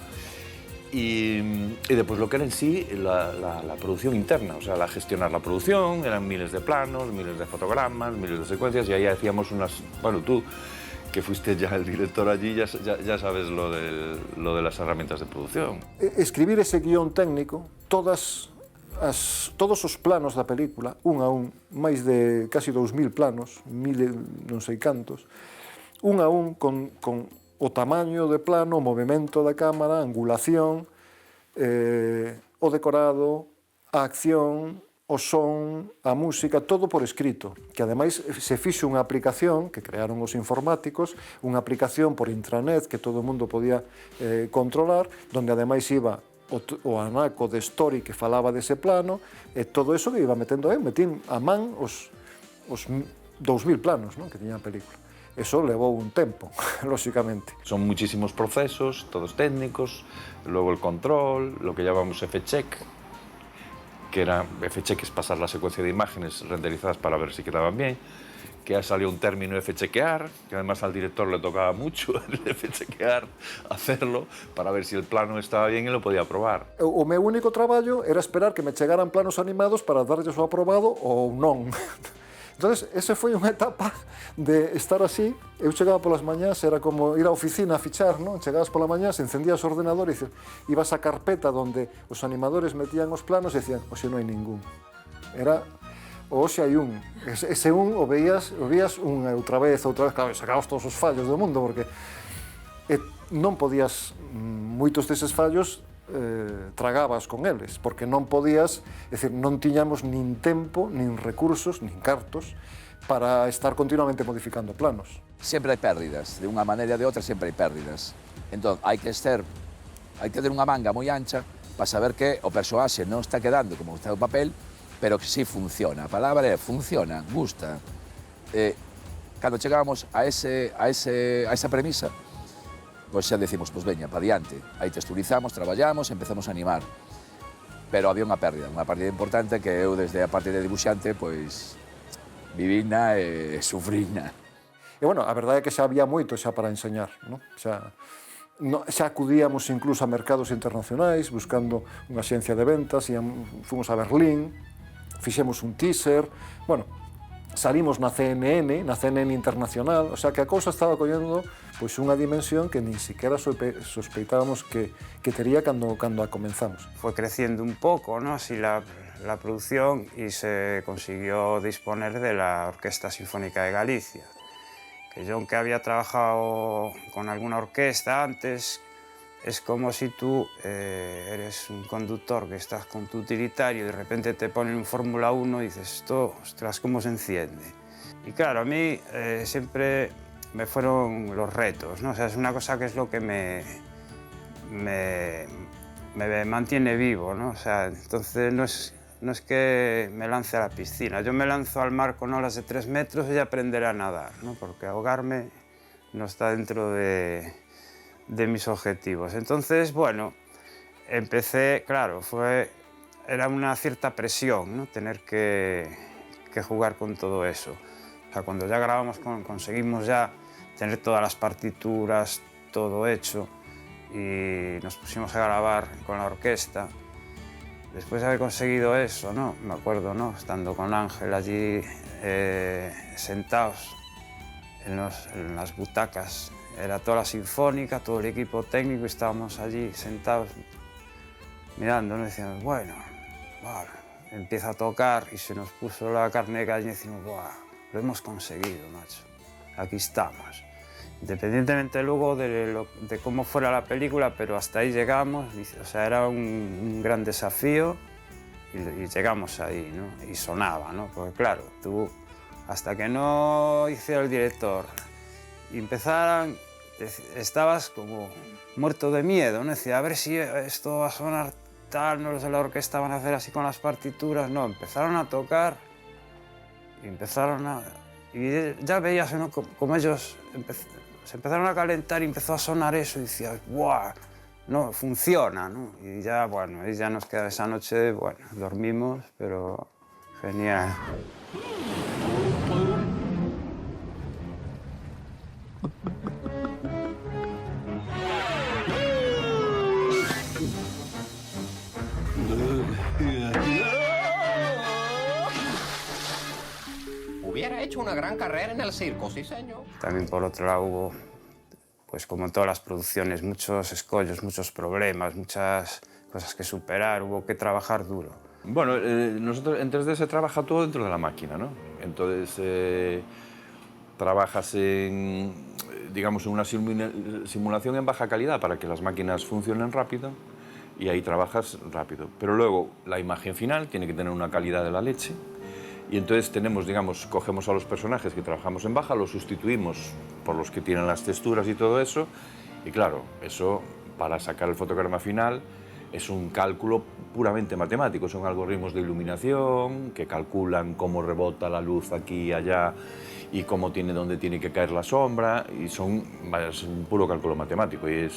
Y después lo que era en sí la producción interna, o sea, gestionar la producción, eran miles de planos, miles de fotogramas, miles de secuencias, y ahí hacíamos unas... Bueno, tú, que fuiste ya el director allí, ya sabes lo de las herramientas de producción. Escribir ese guión técnico, todos os planos da película, un a un, máis de casi 2000 planos, non sei cantos, un a un con o tamaño de plano, o movimento da cámara, a angulación, o decorado, a acción, o son, a música, todo por escrito, que ademais se fixo unha aplicación que crearon os informáticos, unha aplicación por intranet que todo o mundo podía controlar, donde ademais iba o anaco de story que falaba dese plano, e todo eso que iba metendo metín a man os 2000 planos, ¿no?, que tiña a película. Eso levou un tempo, lóxicamente. Son muchísimos procesos, todos técnicos, luego el control, lo que llamamos F-check, que era F-check es pasar la secuencia de imágenes renderizadas para ver si quedaban bien, que ya salió un término F-chequear, que además al director le tocaba mucho el F-chequear, hacerlo, para ver si el plano estaba bien y lo podía probar. O meu único traballo era esperar que me chegaran planos animados para darlles o aprobado ou non. Entonces, esa foi unha etapa de estar así. Eu chegaba polas mañás, era como ir á oficina a fichar, non? Chegabas pola mañás, encendías o ordenador e ibas á carpeta onde os animadores metían os planos e decían, hoxe non hai ningún. Era, hoxe hai un. Ese un o veías unha outra vez, claro, sacabas todos os fallos do mundo, porque non podías, moitos deses fallos, tragabas con eles, porque non podías, é dicir, non tiñamos nin tempo, nin recursos, nin cartos para estar continuamente modificando planos. Sempre hai pérdidas, de unha maneira ou de outra sempre hai pérdidas. Entón, hai que ter unha manga moi ancha para saber que o persoaxe non está quedando como está o papel, pero que sí funciona. A palabra é funciona, gusta. Cando chegábamos a esa premisa, pois xa decimos, pois veña, pa diante. Aí texturizamos, traballamos, empezamos a animar. Pero había unha pérdida importante que eu, desde a parte de dibuixante, pois, vivina e sufrina. E, bueno, a verdade é que xa había moito xa para enseñar, non? Xa acudíamos incluso a mercados internacionais, buscando unha xencia de ventas, fomos a Berlín, fixemos un teaser, bueno, salimos na CNN internacional, o sea que a cousa estaba collendo pois unha dimensión que ni siquiera sospeitábamos que tería cando a comenzamos. Fue creciendo un poco, ¿no? Así la producción y se consiguió disponer de la Orquesta Sinfónica de Galicia. Que yo, aunque había trabajado con alguna orquesta antes, es como si tú eres un conductor que estás con tu utilitario y de repente te ponen un Fórmula 1 y dices, esto, ostras, ¿cómo se enciende? Y claro, a mí siempre me fueron los retos, ¿no? O sea, es una cosa que es lo que me mantiene vivo, ¿no? O sea, entonces no es que me lance a la piscina, yo me lanzo al mar con olas de 3 metros y ya aprenderé a nadar, ¿no? Porque ahogarme no está dentro de mis objetivos. Entonces, bueno, empecé, claro, era una cierta presión, ¿no? Tener que jugar con todo eso. O sea, cuando ya grabamos, conseguimos ya tener todas las partituras, todo hecho, y nos pusimos a grabar con la orquesta. Después de haber conseguido eso, ¿no? Me acuerdo, ¿no? Estando con Ángel allí sentados en las butacas. Era toda la sinfónica, todo el equipo técnico, y estábamos allí sentados mirando, ¿no? Decíamos, bueno, empieza a tocar, y se nos puso la carne de gallina y decimos, ¡buah! Lo hemos conseguido, macho. Aquí estamos. Independientemente luego de cómo fuera la película, pero hasta ahí llegamos, o sea, era un gran desafío y llegamos ahí, ¿no? Y sonaba, ¿no? Porque claro, tú, hasta que no hiciera el director y empezaran, estabas como muerto de miedo, ¿no? Decía, a ver si esto va a sonar tal, no los de la orquesta van a hacer así con las partituras, no, empezaron a tocar y y ya veías, ¿no? Como ellos se empezaron a calentar y empezó a sonar eso y decías, ¡buah! No, funciona, ¿no? Y ya, bueno, y ya nos queda esa noche, bueno, dormimos, pero genial. Hubiera hecho una gran carrera en el circo, sí, señor. También, por otro lado, hubo, pues como en todas las producciones, muchos escollos, muchos problemas, muchas cosas que superar, hubo que trabajar duro. Bueno, nosotros en 3D se trabaja todo dentro de la máquina, ¿no? Entonces, trabajas en, digamos, en una simulación en baja calidad para que las máquinas funcionen rápido, y ahí trabajas rápido. Pero luego la imagen final tiene que tener una calidad de la leche, y entonces tenemos, digamos, cogemos a los personajes que trabajamos en baja, los sustituimos por los que tienen las texturas y todo eso, y claro, eso para sacar el fotograma final es un cálculo puramente matemático, son algoritmos de iluminación que calculan cómo rebota la luz aquí y allá y cómo dónde tiene que caer la sombra, y es un puro cálculo matemático, y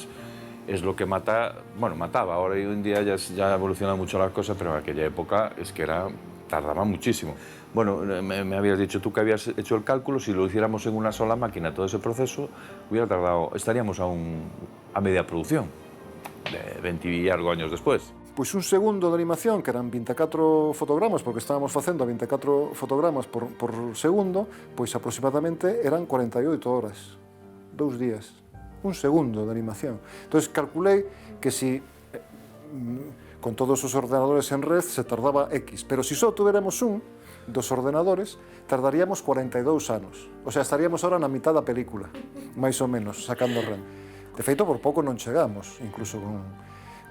es lo que mataba. Ahora hoy en día ya evolucionan mucho las cosas, pero en aquella época es que tardaba muchísimo. Bueno, me habías dicho tú que habías hecho el cálculo, si lo hiciéramos en una sola máquina, todo ese proceso, hubiera tardado, estaríamos a media producción, de 20 y algo años después. pois un segundo de animación, que eran 24 fotogramas, porque estábamos facendo a 24 fotogramas por segundo, pois aproximadamente eran 48 horas, 2 días, un segundo de animación. Entón, calculei que si con todos os ordenadores en red se tardaba X, pero si só tuveramos un dos ordenadores, tardaríamos 42 anos. O sea, estaríamos ahora na mitad da película, máis ou menos, sacando REM. De feito, por pouco non chegamos, incluso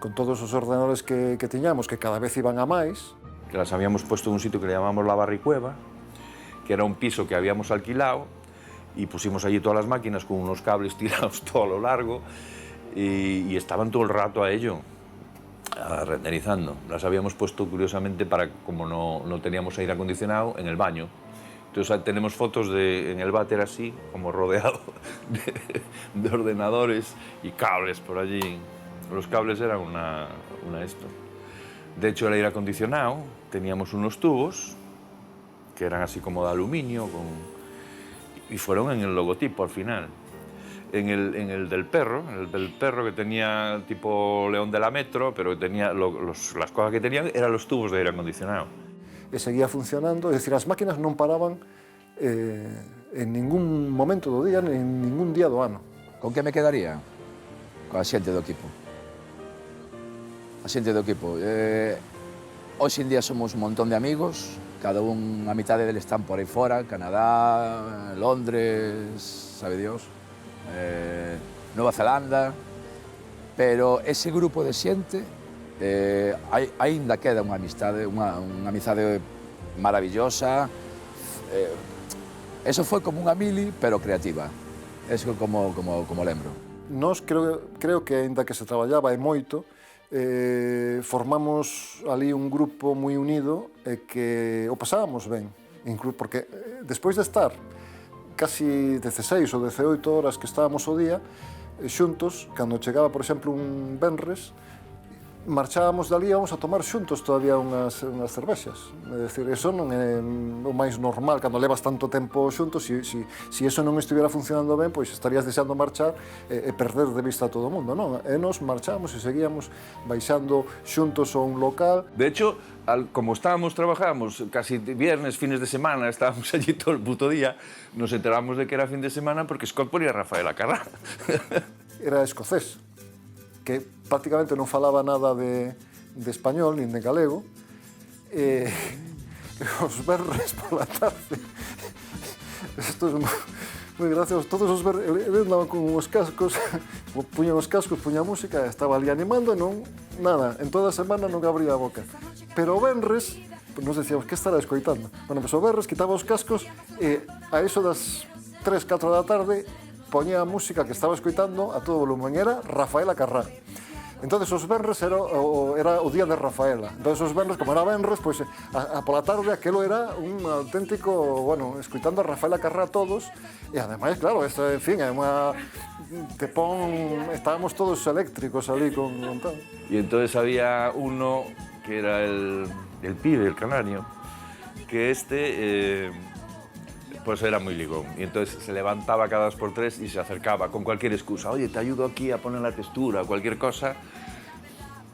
con todos os ordenadores que tiñamos, que cada vez iban a máis. Que las habíamos puesto en un sitio que le llamamos la Barricueva, que era un piso que habíamos alquilado, y pusimos allí todas las máquinas con unos cables tirados todo a lo largo, y estaban todo el rato a ello, renderizando. Las habíamos puesto, curiosamente, para, como no teníamos aire acondicionado, en el baño. Entonces tenemos fotos en el váter así, como rodeado de ordenadores y cables por allí. Los cables eran una esto. De hecho, el aire acondicionado, teníamos unos tubos que eran así como de aluminio y fueron en el logotipo al final. En el del perro que tenía tipo León de la Metro, pero que tenía las cosas que tenían eran los tubos de aire acondicionado. E seguía funcionando, é dicir, as máquinas non paraban en ningún momento do día, en ningún día do ano. Con que me quedaría? Coa xente do equipo. A xente do equipo. Hoxe en día somos un montón de amigos, cada un, a mitad deles están por aí fora, Canadá, Londres, sabe Dios, Nova Zelanda, pero ese grupo de xente aínda queda unha amizade maravillosa. Eso foi como unha mili, pero creativa. Eso como lembro. Nos creo que, aínda que se traballaba e moito, formamos ali un grupo moi unido e que o pasábamos ben, porque despois de estar casi 16 ou 18 horas que estábamos o día xuntos, cando chegaba, por exemplo, un venres, marchábamos dali e íbamos a tomar xuntos todavía unhas cervexas. É dicir, eso non é o máis normal, cando levas tanto tempo xuntos, se eso non estuviera funcionando ben, pois estarías deseando marchar e perder de vista a todo o mundo, non? E nos marchábamos e seguíamos baixando xuntos a un local. De hecho, como trabajábamos casi viernes, fines de semana, estábamos allí todo el puto día, nos enteramos de que era fin de semana porque Scott ponía a Rafaela Carrá. Era escocés, que prácticamente non falaba nada de español nin de galego, e os verres pola tarde, isto é moi gracioso, todos os verres, ele andaba con os cascos, puña os cascos, puña a música, estaba ali animando e non, nada, en toda a semana non abría a boca. Pero o venres, nos decíamos, que estará escoitando? Bueno, pues o venres quitaba os cascos e a iso das 3, 4 da tarde poñía a música que estaba escoitando a todo volumen, era Rafaela Carrá. Entonces os venres era o día de Rafaela. Entonces os venres, como era venres, pois pola tarde aquelo era un auténtico, bueno, escoitando a Rafaela Carrá todos, e ademais, claro, esto, en fin, é unha estábamos todos eléctricos ali con tal. Y entonces había uno que era el pibe, el canario, que pues era muy ligón. Y entonces se levantaba cada 2 por 3 y se acercaba con cualquier excusa. Oye, te ayudo aquí a poner la textura, cualquier cosa,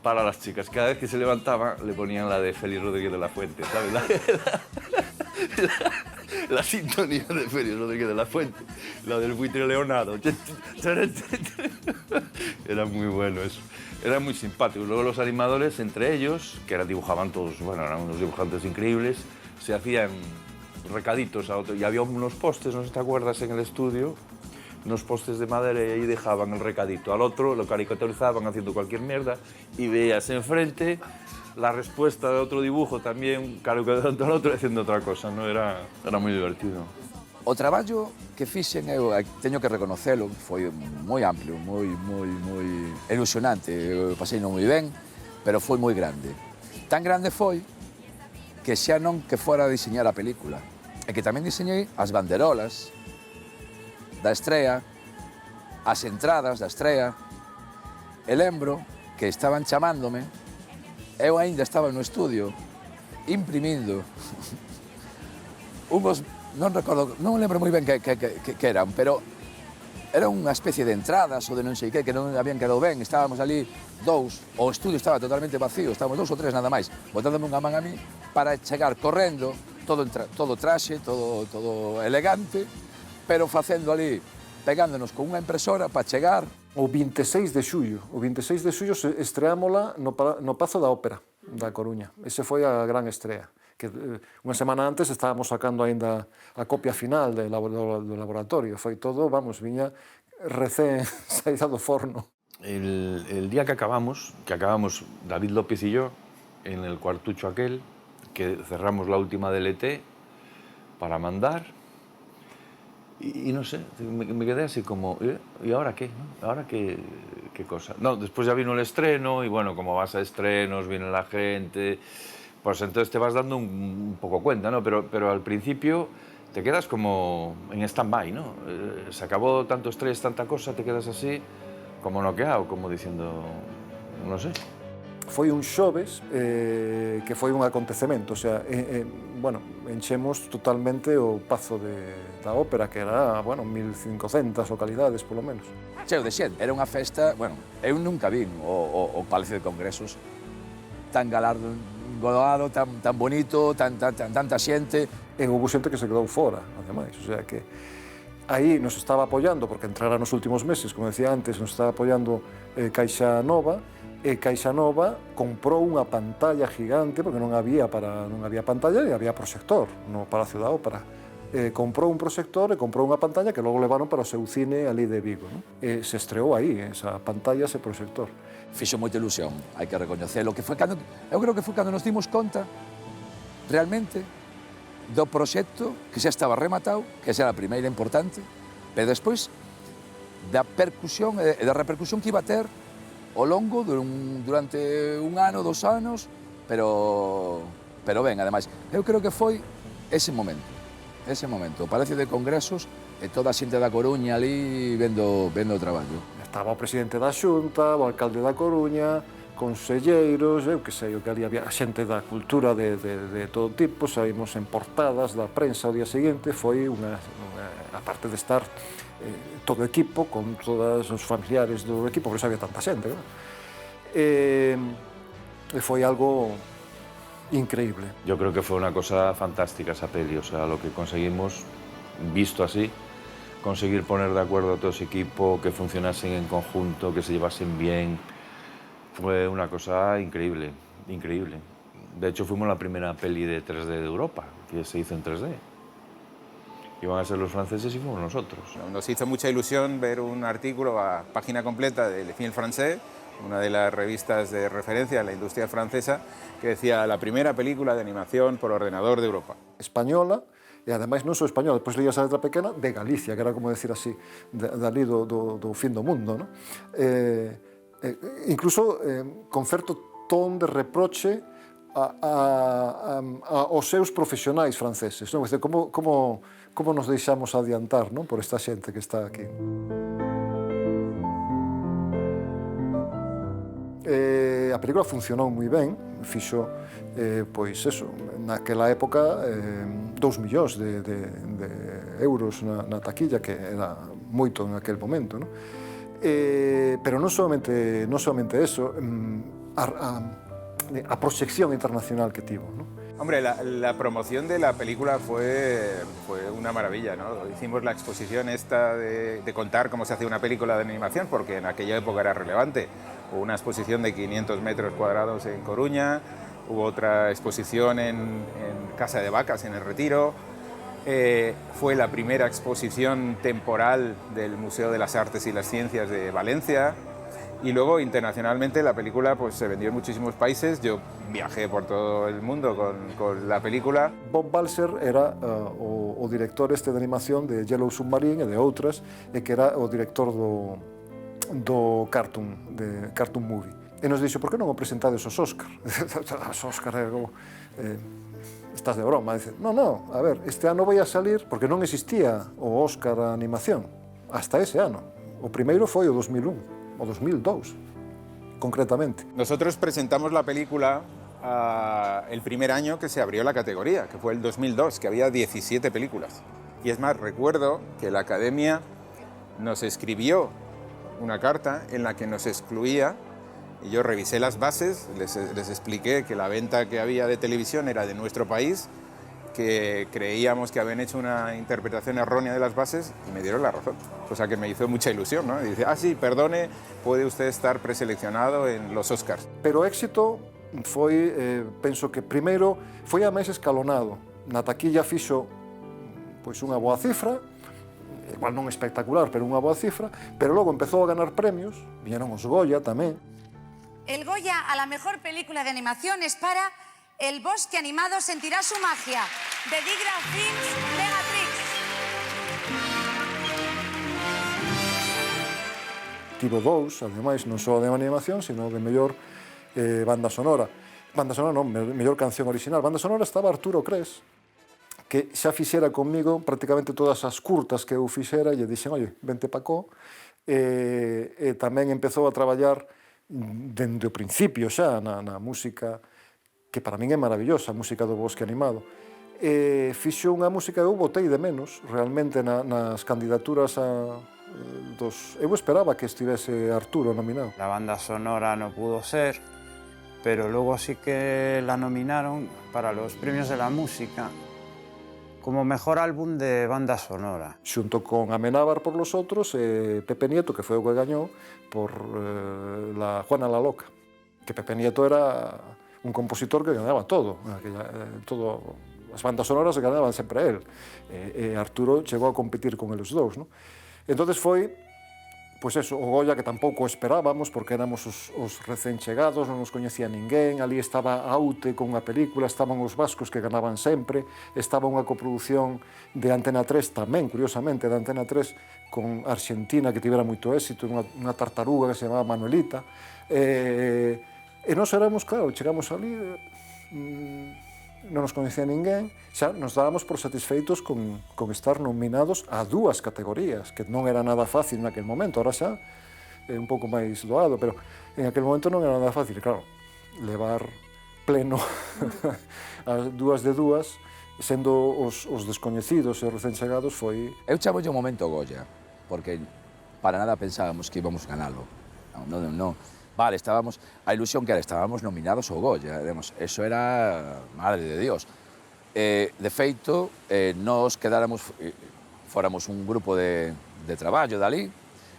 para las chicas. Cada vez que se levantaba le ponían la de Félix Rodríguez de la Fuente, ¿sabes? La sintonía de Félix Rodríguez de la Fuente, la del buitre leonado. Era muy bueno eso. Era muy simpático. Luego los animadores, entre ellos, que dibujaban todos, bueno, eran unos dibujantes increíbles, se hacían recaditos a otro. Y había unos postes, no sé si te acuerdas, en el estudio, unos postes de madera, y ahí dejaban el recadito. Al otro lo caricaturizaban haciendo cualquier mierda y veías enfrente la respuesta de otro dibujo también caricaturizando al otro haciendo otra cosa, ¿no? Era moi divertido. O traballo que fixen, eu teño que reconocelo, foi moi amplio, moi ilusionante. Eu pasei non moi ben, pero foi moi grande. Tan grande foi que xa non que fora a diseñar a película, e que tamén diseñei as banderolas da estrea, as entradas da estrea, e lembro que estaban chamándome, eu aínda estaba no estudio imprimindo unhos, non recordo, non lembro moi ben que eran, pero era unha especie de entradas ou de non sei que non habían quedado ben, estábamos ali dous, o estudio estaba totalmente vacío, estábamos 2 ou 3 nada máis, botándome unha man a mí para chegar correndo, todo traxe, todo elegante, pero facendo ali, pegándonos con unha impresora para chegar. O 26 de xullo estreámola no Pazo da Ópera da Coruña. Ese foi a gran estrea, que unha semana antes estábamos sacando aínda a copia final do laboratorio. Foi todo, vamos, viña recén saída do forno. El día que acabamos David López y yo, en el cuartucho aquel, que cerramos la última DLT para mandar, y no sé, me quedé así como, ¿y ahora qué? ¿Ahora qué cosa? No, después ya vino el estreno, y bueno, como vas a estrenos, viene la gente, pues entonces te vas dando un poco cuenta, ¿no? Pero al principio te quedas como en stand-by, ¿no? Se acabó tanto estrés, tanta cosa, te quedas así, como noqueado, como diciendo, no sé. Foi un xoves que foi un acontecemento, o sea, bueno, enchemos totalmente o Pazo da Ópera, que era, bueno, 1500 localidades, polo menos. Cheo de xente, era unha festa, bueno, eu nunca vin o Palacio de Congresos tan galardoado, tan bonito, tanta xente. E houve xente que se quedou fora, ademais, o sea que aí nos estaba apoiando, porque entrara nos últimos meses, como decía antes, nos estaba apoiando Caixa Nova, e Caixa Nova comprou unha pantalla gigante, porque non había pantalla e había proxector no Palacio da Ópera. Comprou un proxector e comprou unha pantalla que logo levaron para o seu cine ali de Vigo. ¿No? Se estreou aí, esa pantalla, ese proxector. Fixo moita ilusión, hai que recoñecelo, que foi cando, eu creo que foi cando nos dimos conta realmente do proxecto que xa estaba rematado, que xa era a primeira importante, pero despois da percusión e da repercusión que iba a ter ao longo durante un ano, 2 anos, pero ben, ademais, eu creo que foi ese momento, o Palacio de Congresos e toda a xente da Coruña ali vendo o traballo. Estaba o presidente da Xunta, o alcalde da Coruña, conselleiros, eu que sei, o que ali había xente da cultura de todo tipo, saímos en portadas da prensa o día seguinte, foi aparte de estar todo o equipo, con todos os familiares do equipo, por eso había tanta xente, ¿no? Foi algo increíble. Yo creo que fue una cosa fantástica esa peli, o sea, lo que conseguimos, visto así, conseguir poner de acuerdo a todo ese equipo, que funcionasen en conjunto, que se llevasen bien, fue una cosa increíble, increíble. De hecho, fuimos la primera peli de 3D de Europa, que se hizo en 3D. Iban a ser los franceses y fuimos nosotros. Nos hizo mucha ilusión ver un artículo a página completa de Le Film Français, una de las revistas de referencia en la industria francesa, que decía la primera película de animación por ordenador de Europa. Española, e ademais non só española, depois leías a letra pequena, de Galicia, que era como decir así, dali do fin do mundo, ¿no? Incluso con certo ton de reproche aos seus profesionais franceses, non? Como nos deixamos adiantar, non? Por esta xente que está aquí. A película funcionou moi ben, fixo, pois eso, naquela época 2 millóns de euros na taquilla, que era moito en aquel momento, non? Pero non somente eso, a proxección internacional que tivo, ¿no? Hombre, la promoción de la película fue una maravilla, ¿no? Hicimos la exposición esta de contar cómo se hace una película de animación, porque en aquella época era relevante. Hubo una exposición de 500 metros cuadrados en Coruña, hubo otra exposición en Casa de Vacas, en El Retiro. Fue la primera exposición temporal del Museo de las Artes y las Ciencias de Valencia. Y luego, internacionalmente, la película pues, se vendió en muchísimos países. Yo viajé por todo el mundo con la película. Bob Balser era o director de animación de Yellow Submarine e de outras, e que era o director do Cartoon Movie. E nos dixo, por que non o presentades aos Óscar? Os Óscar é como... estás de broma. Dice, no, a ver, este ano vai a salir, porque non existía o Óscar a animación, hasta ese ano. O primeiro foi o 2001. O 2002, concretamente. Nosotros presentamos la película el primer año que se abrió la categoría, que fue el 2002, que había 17 películas. Y es más, recuerdo que la Academia nos escribió una carta en la que nos excluía y yo revisé las bases, les expliqué que la venta que había de televisión era de nuestro país, que creíamos que habían hecho una interpretación errónea de las bases y me dieron la razón, cosa que me hizo mucha ilusión, ¿no? Y dice, sí, perdone, puede usted estar preseleccionado en los Oscars. Pero o éxito foi, penso que primeiro foi a máis escalonado. Na taquilla fixo pois unha boa cifra, igual non espectacular, pero unha boa cifra, pero logo empezou a ganar premios, viñeron os Goya tamén. El Goya a la mejor película de animación es para El bosque animado sentirá su magia, de Digra Films Megatrix. Tivo dous, ademais, non só de animación, sino de mellor banda sonora. Banda sonora non, mellor canción original. Banda sonora estaba Arturo Cres, que xa fixera comigo prácticamente todas as curtas que eu fixera, e lle dixen, oye, vente pa có, e tamén empezou a traballar dende o principio xa na música, que para min é maravillosa, a música do Bosque Animado. Fixo unha música que eu botei de menos, realmente nas candidaturas dos... Eu esperaba que estivese Arturo nominado. La banda sonora no pudo ser, pero luego sí que la nominaron para los premios de la música como mejor álbum de banda sonora. Xunto con Amenábar por los otros e Pepe Nieto, que foi o que gañou por la Juana la Loca. Que Pepe Nieto era un compositor que ganaba todo. As bandas sonoras ganaban sempre él. E Arturo chegou a competir con eles dous, ¿no? Entonces foi, pois eso, o Goya que tampouco esperábamos, porque éramos os recén chegados, non nos coñecía ninguén, ali estaba Aute con unha película, estaban os vascos que ganaban sempre, estaba unha coproducción de Antena 3 tamén, curiosamente, de Antena 3 con Argentina, que tivera moito éxito, unha tartaruga que se chamaba Manuelita, e nós éramos, claro, chegamos ali, non nos coñecía ninguén, xa nos dábamos por satisfeitos con estar nominados a dúas categorías, que non era nada fácil naquel momento, ahora xa é un pouco máis doado, pero en aquel momento non era nada fácil, claro, levar pleno as dúas de dúas, sendo os descoñecidos e os recén chegados, foi... Eu chamo un momento Goya, porque para nada pensábamos que íbamos ganalo. Non. Vale, estábamos, a ilusión que era, estábamos nominados ao Goya, digamos, eso era, madre de Dios. De feito, nos quedáramos, fóramos un grupo de traballo dali,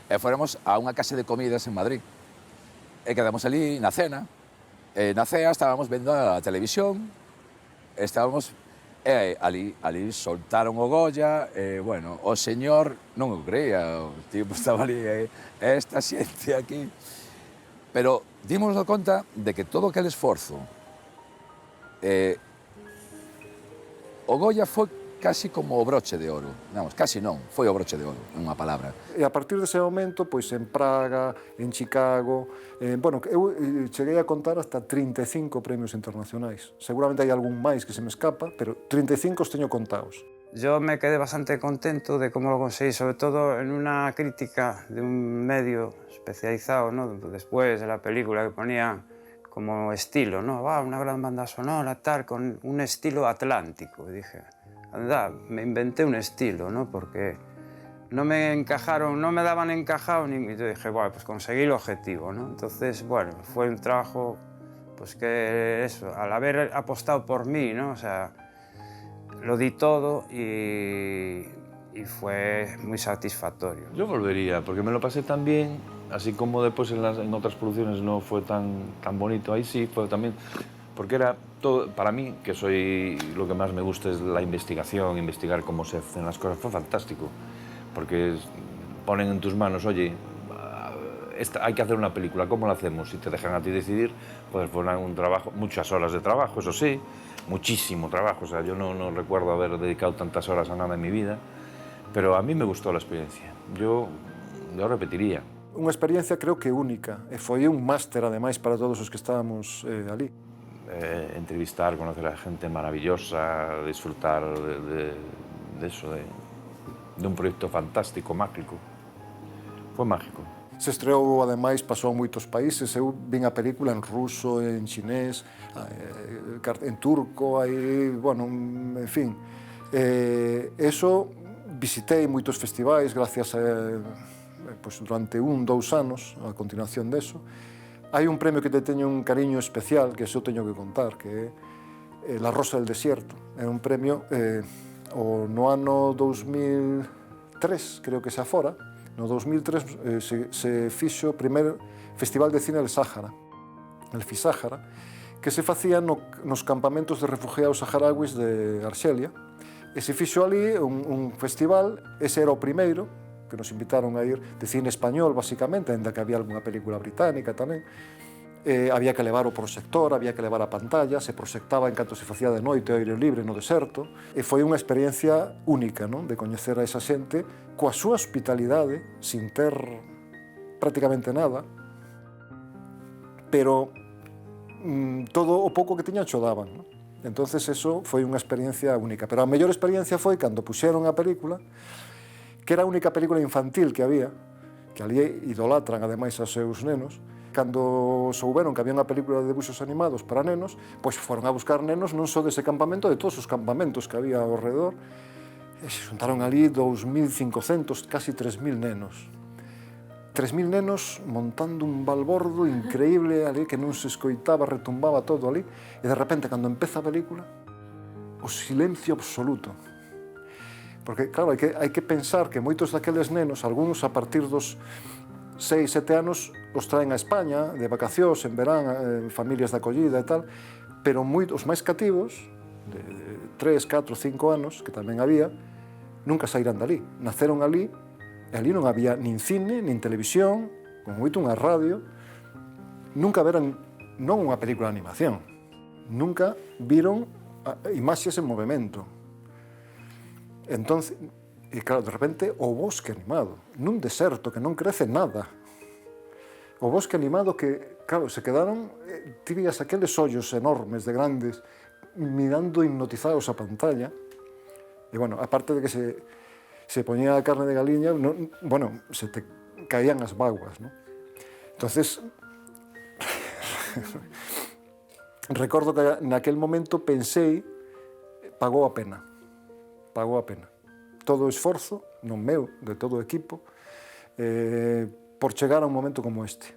e fóramos a unha casa de comidas en Madrid. E quedamos ali na cena, na cea estábamos vendo a televisión, estábamos, ali soltaron o Goya, bueno, o señor non o creía, o tipo estaba ali, esta xente aquí. Pero dimos conta de que todo aquel esforzo, o Goya foi casi como o broche de ouro. Vamos, casi non, foi o broche de ouro, unha palabra. E a partir dese momento, pois en Praga, en Chicago, bueno, eu cheguei a contar hasta 35 premios internacionais. Seguramente hai algún máis que se me escapa, pero 35 os teño contados. Yo me quedé bastante contento de cómo lo conseguí, sobre todo en una crítica de un medio especializado, ¿no? Después de la película, que ponía como estilo, ¿no? Una gran banda sonora, tal, con un estilo atlántico. Y dije, anda, me inventé un estilo, ¿no? Porque no me encajaron, no me daban encajado, y yo dije, bueno, pues conseguí el objetivo, ¿no? Entonces, bueno, fue un trabajo, pues que eso, al haber apostado por mí, ¿no? O sea, lo di todo y fue muy satisfactorio. Yo volvería, porque me lo pasé tan bien, así como después en otras producciones no fue tan bonito, ahí sí fue también, porque era todo, para mí, que soy, lo que más me gusta es la investigación, investigar cómo se hacen las cosas, fue fantástico, porque ponen en tus manos, oye, hay que hacer una película, ¿cómo la hacemos? Y te dejan a ti decidir, pues poner un trabajo, muchas horas de trabajo, eso sí, muchísimo trabajo, o sea, yo no recuerdo haber dedicado tantas horas a nada en mi vida, pero a mí me gustó la experiencia, yo repetiría. Unha experiencia creo que única, e foi un máster ademais para todos os que estábamos ali. Entrevistar, conocer a gente maravillosa, disfrutar de eso, de un proyecto fantástico, mágico, fue mágico. Se estreou, ademais, pasou a moitos países. Eu vin a película en ruso, en chinés, en turco, aí, bueno, en fin. Eso visitei moitos festivais gracias a, pues, durante 2 anos, a continuación deso. Hai un premio que te teño un cariño especial, que eso teño que contar, que é La Rosa del Desierto. É un premio no ano 2003, creo que xa fora, no 2003 se fixo o primer Festival de Cine del Sáhara, el FISáhara, que se facía nos campamentos de refugiados saharauis de Arxelia. E se fixo ali un festival, ese era o primeiro, que nos invitaron a ir de cine español, basicamente, ainda que había algunha película británica tamén. Había que levar o proxector, había que levar a pantalla, se proxectaba en canto se facía de noite ao aire libre no deserto, e foi unha experiencia única, non? De coñecer a esa xente coa súa hospitalidade, sin ter prácticamente nada, pero todo o pouco que tiñan cho daban, non? Entonces eso foi unha experiencia única, pero a mellor experiencia foi cando puxeron a película, que era a única película infantil que había, que ali idolatran ademais aos seus nenos. Cando souberon que había unha película de debuxos animados para nenos, pois foron a buscar nenos non só dese campamento, de todos os campamentos que había ao redor, e se xuntaron ali 2.500, casi 3.000 nenos. 3.000 nenos montando un balbordo increíble ali, que non se escoitaba, retumbaba todo ali, e de repente, cando empeza a película, o silencio absoluto. Porque, claro, hai que pensar que moitos daqueles nenos, algúns a partir dos 6, 7 anos, os traen a España, de vacacións, en verán, familias de acollida e tal, pero os máis cativos, de 3, 4, 5 anos, que tamén había, nunca saíran dali. Naceron ali, e ali non había nin cine, nin televisión, con moito unha radio, nunca veran, non unha película de animación, nunca viron imaxes en movimento. Entonces, e claro, de repente, o bosque animado, nun deserto que non crece nada. O bosque animado que, claro, se quedaron, tías aqueles ollos enormes de grandes, mirando hipnotizados a pantalla. E, bueno, aparte de que se poñía a carne de galiña, bueno, se te caían as vaguas, ¿no? Entonces, recordo que naquel momento pensei, pagou a pena. Pagou a pena. Todo o esforzo, non meu, de todo o equipo, por chegar a un momento como este.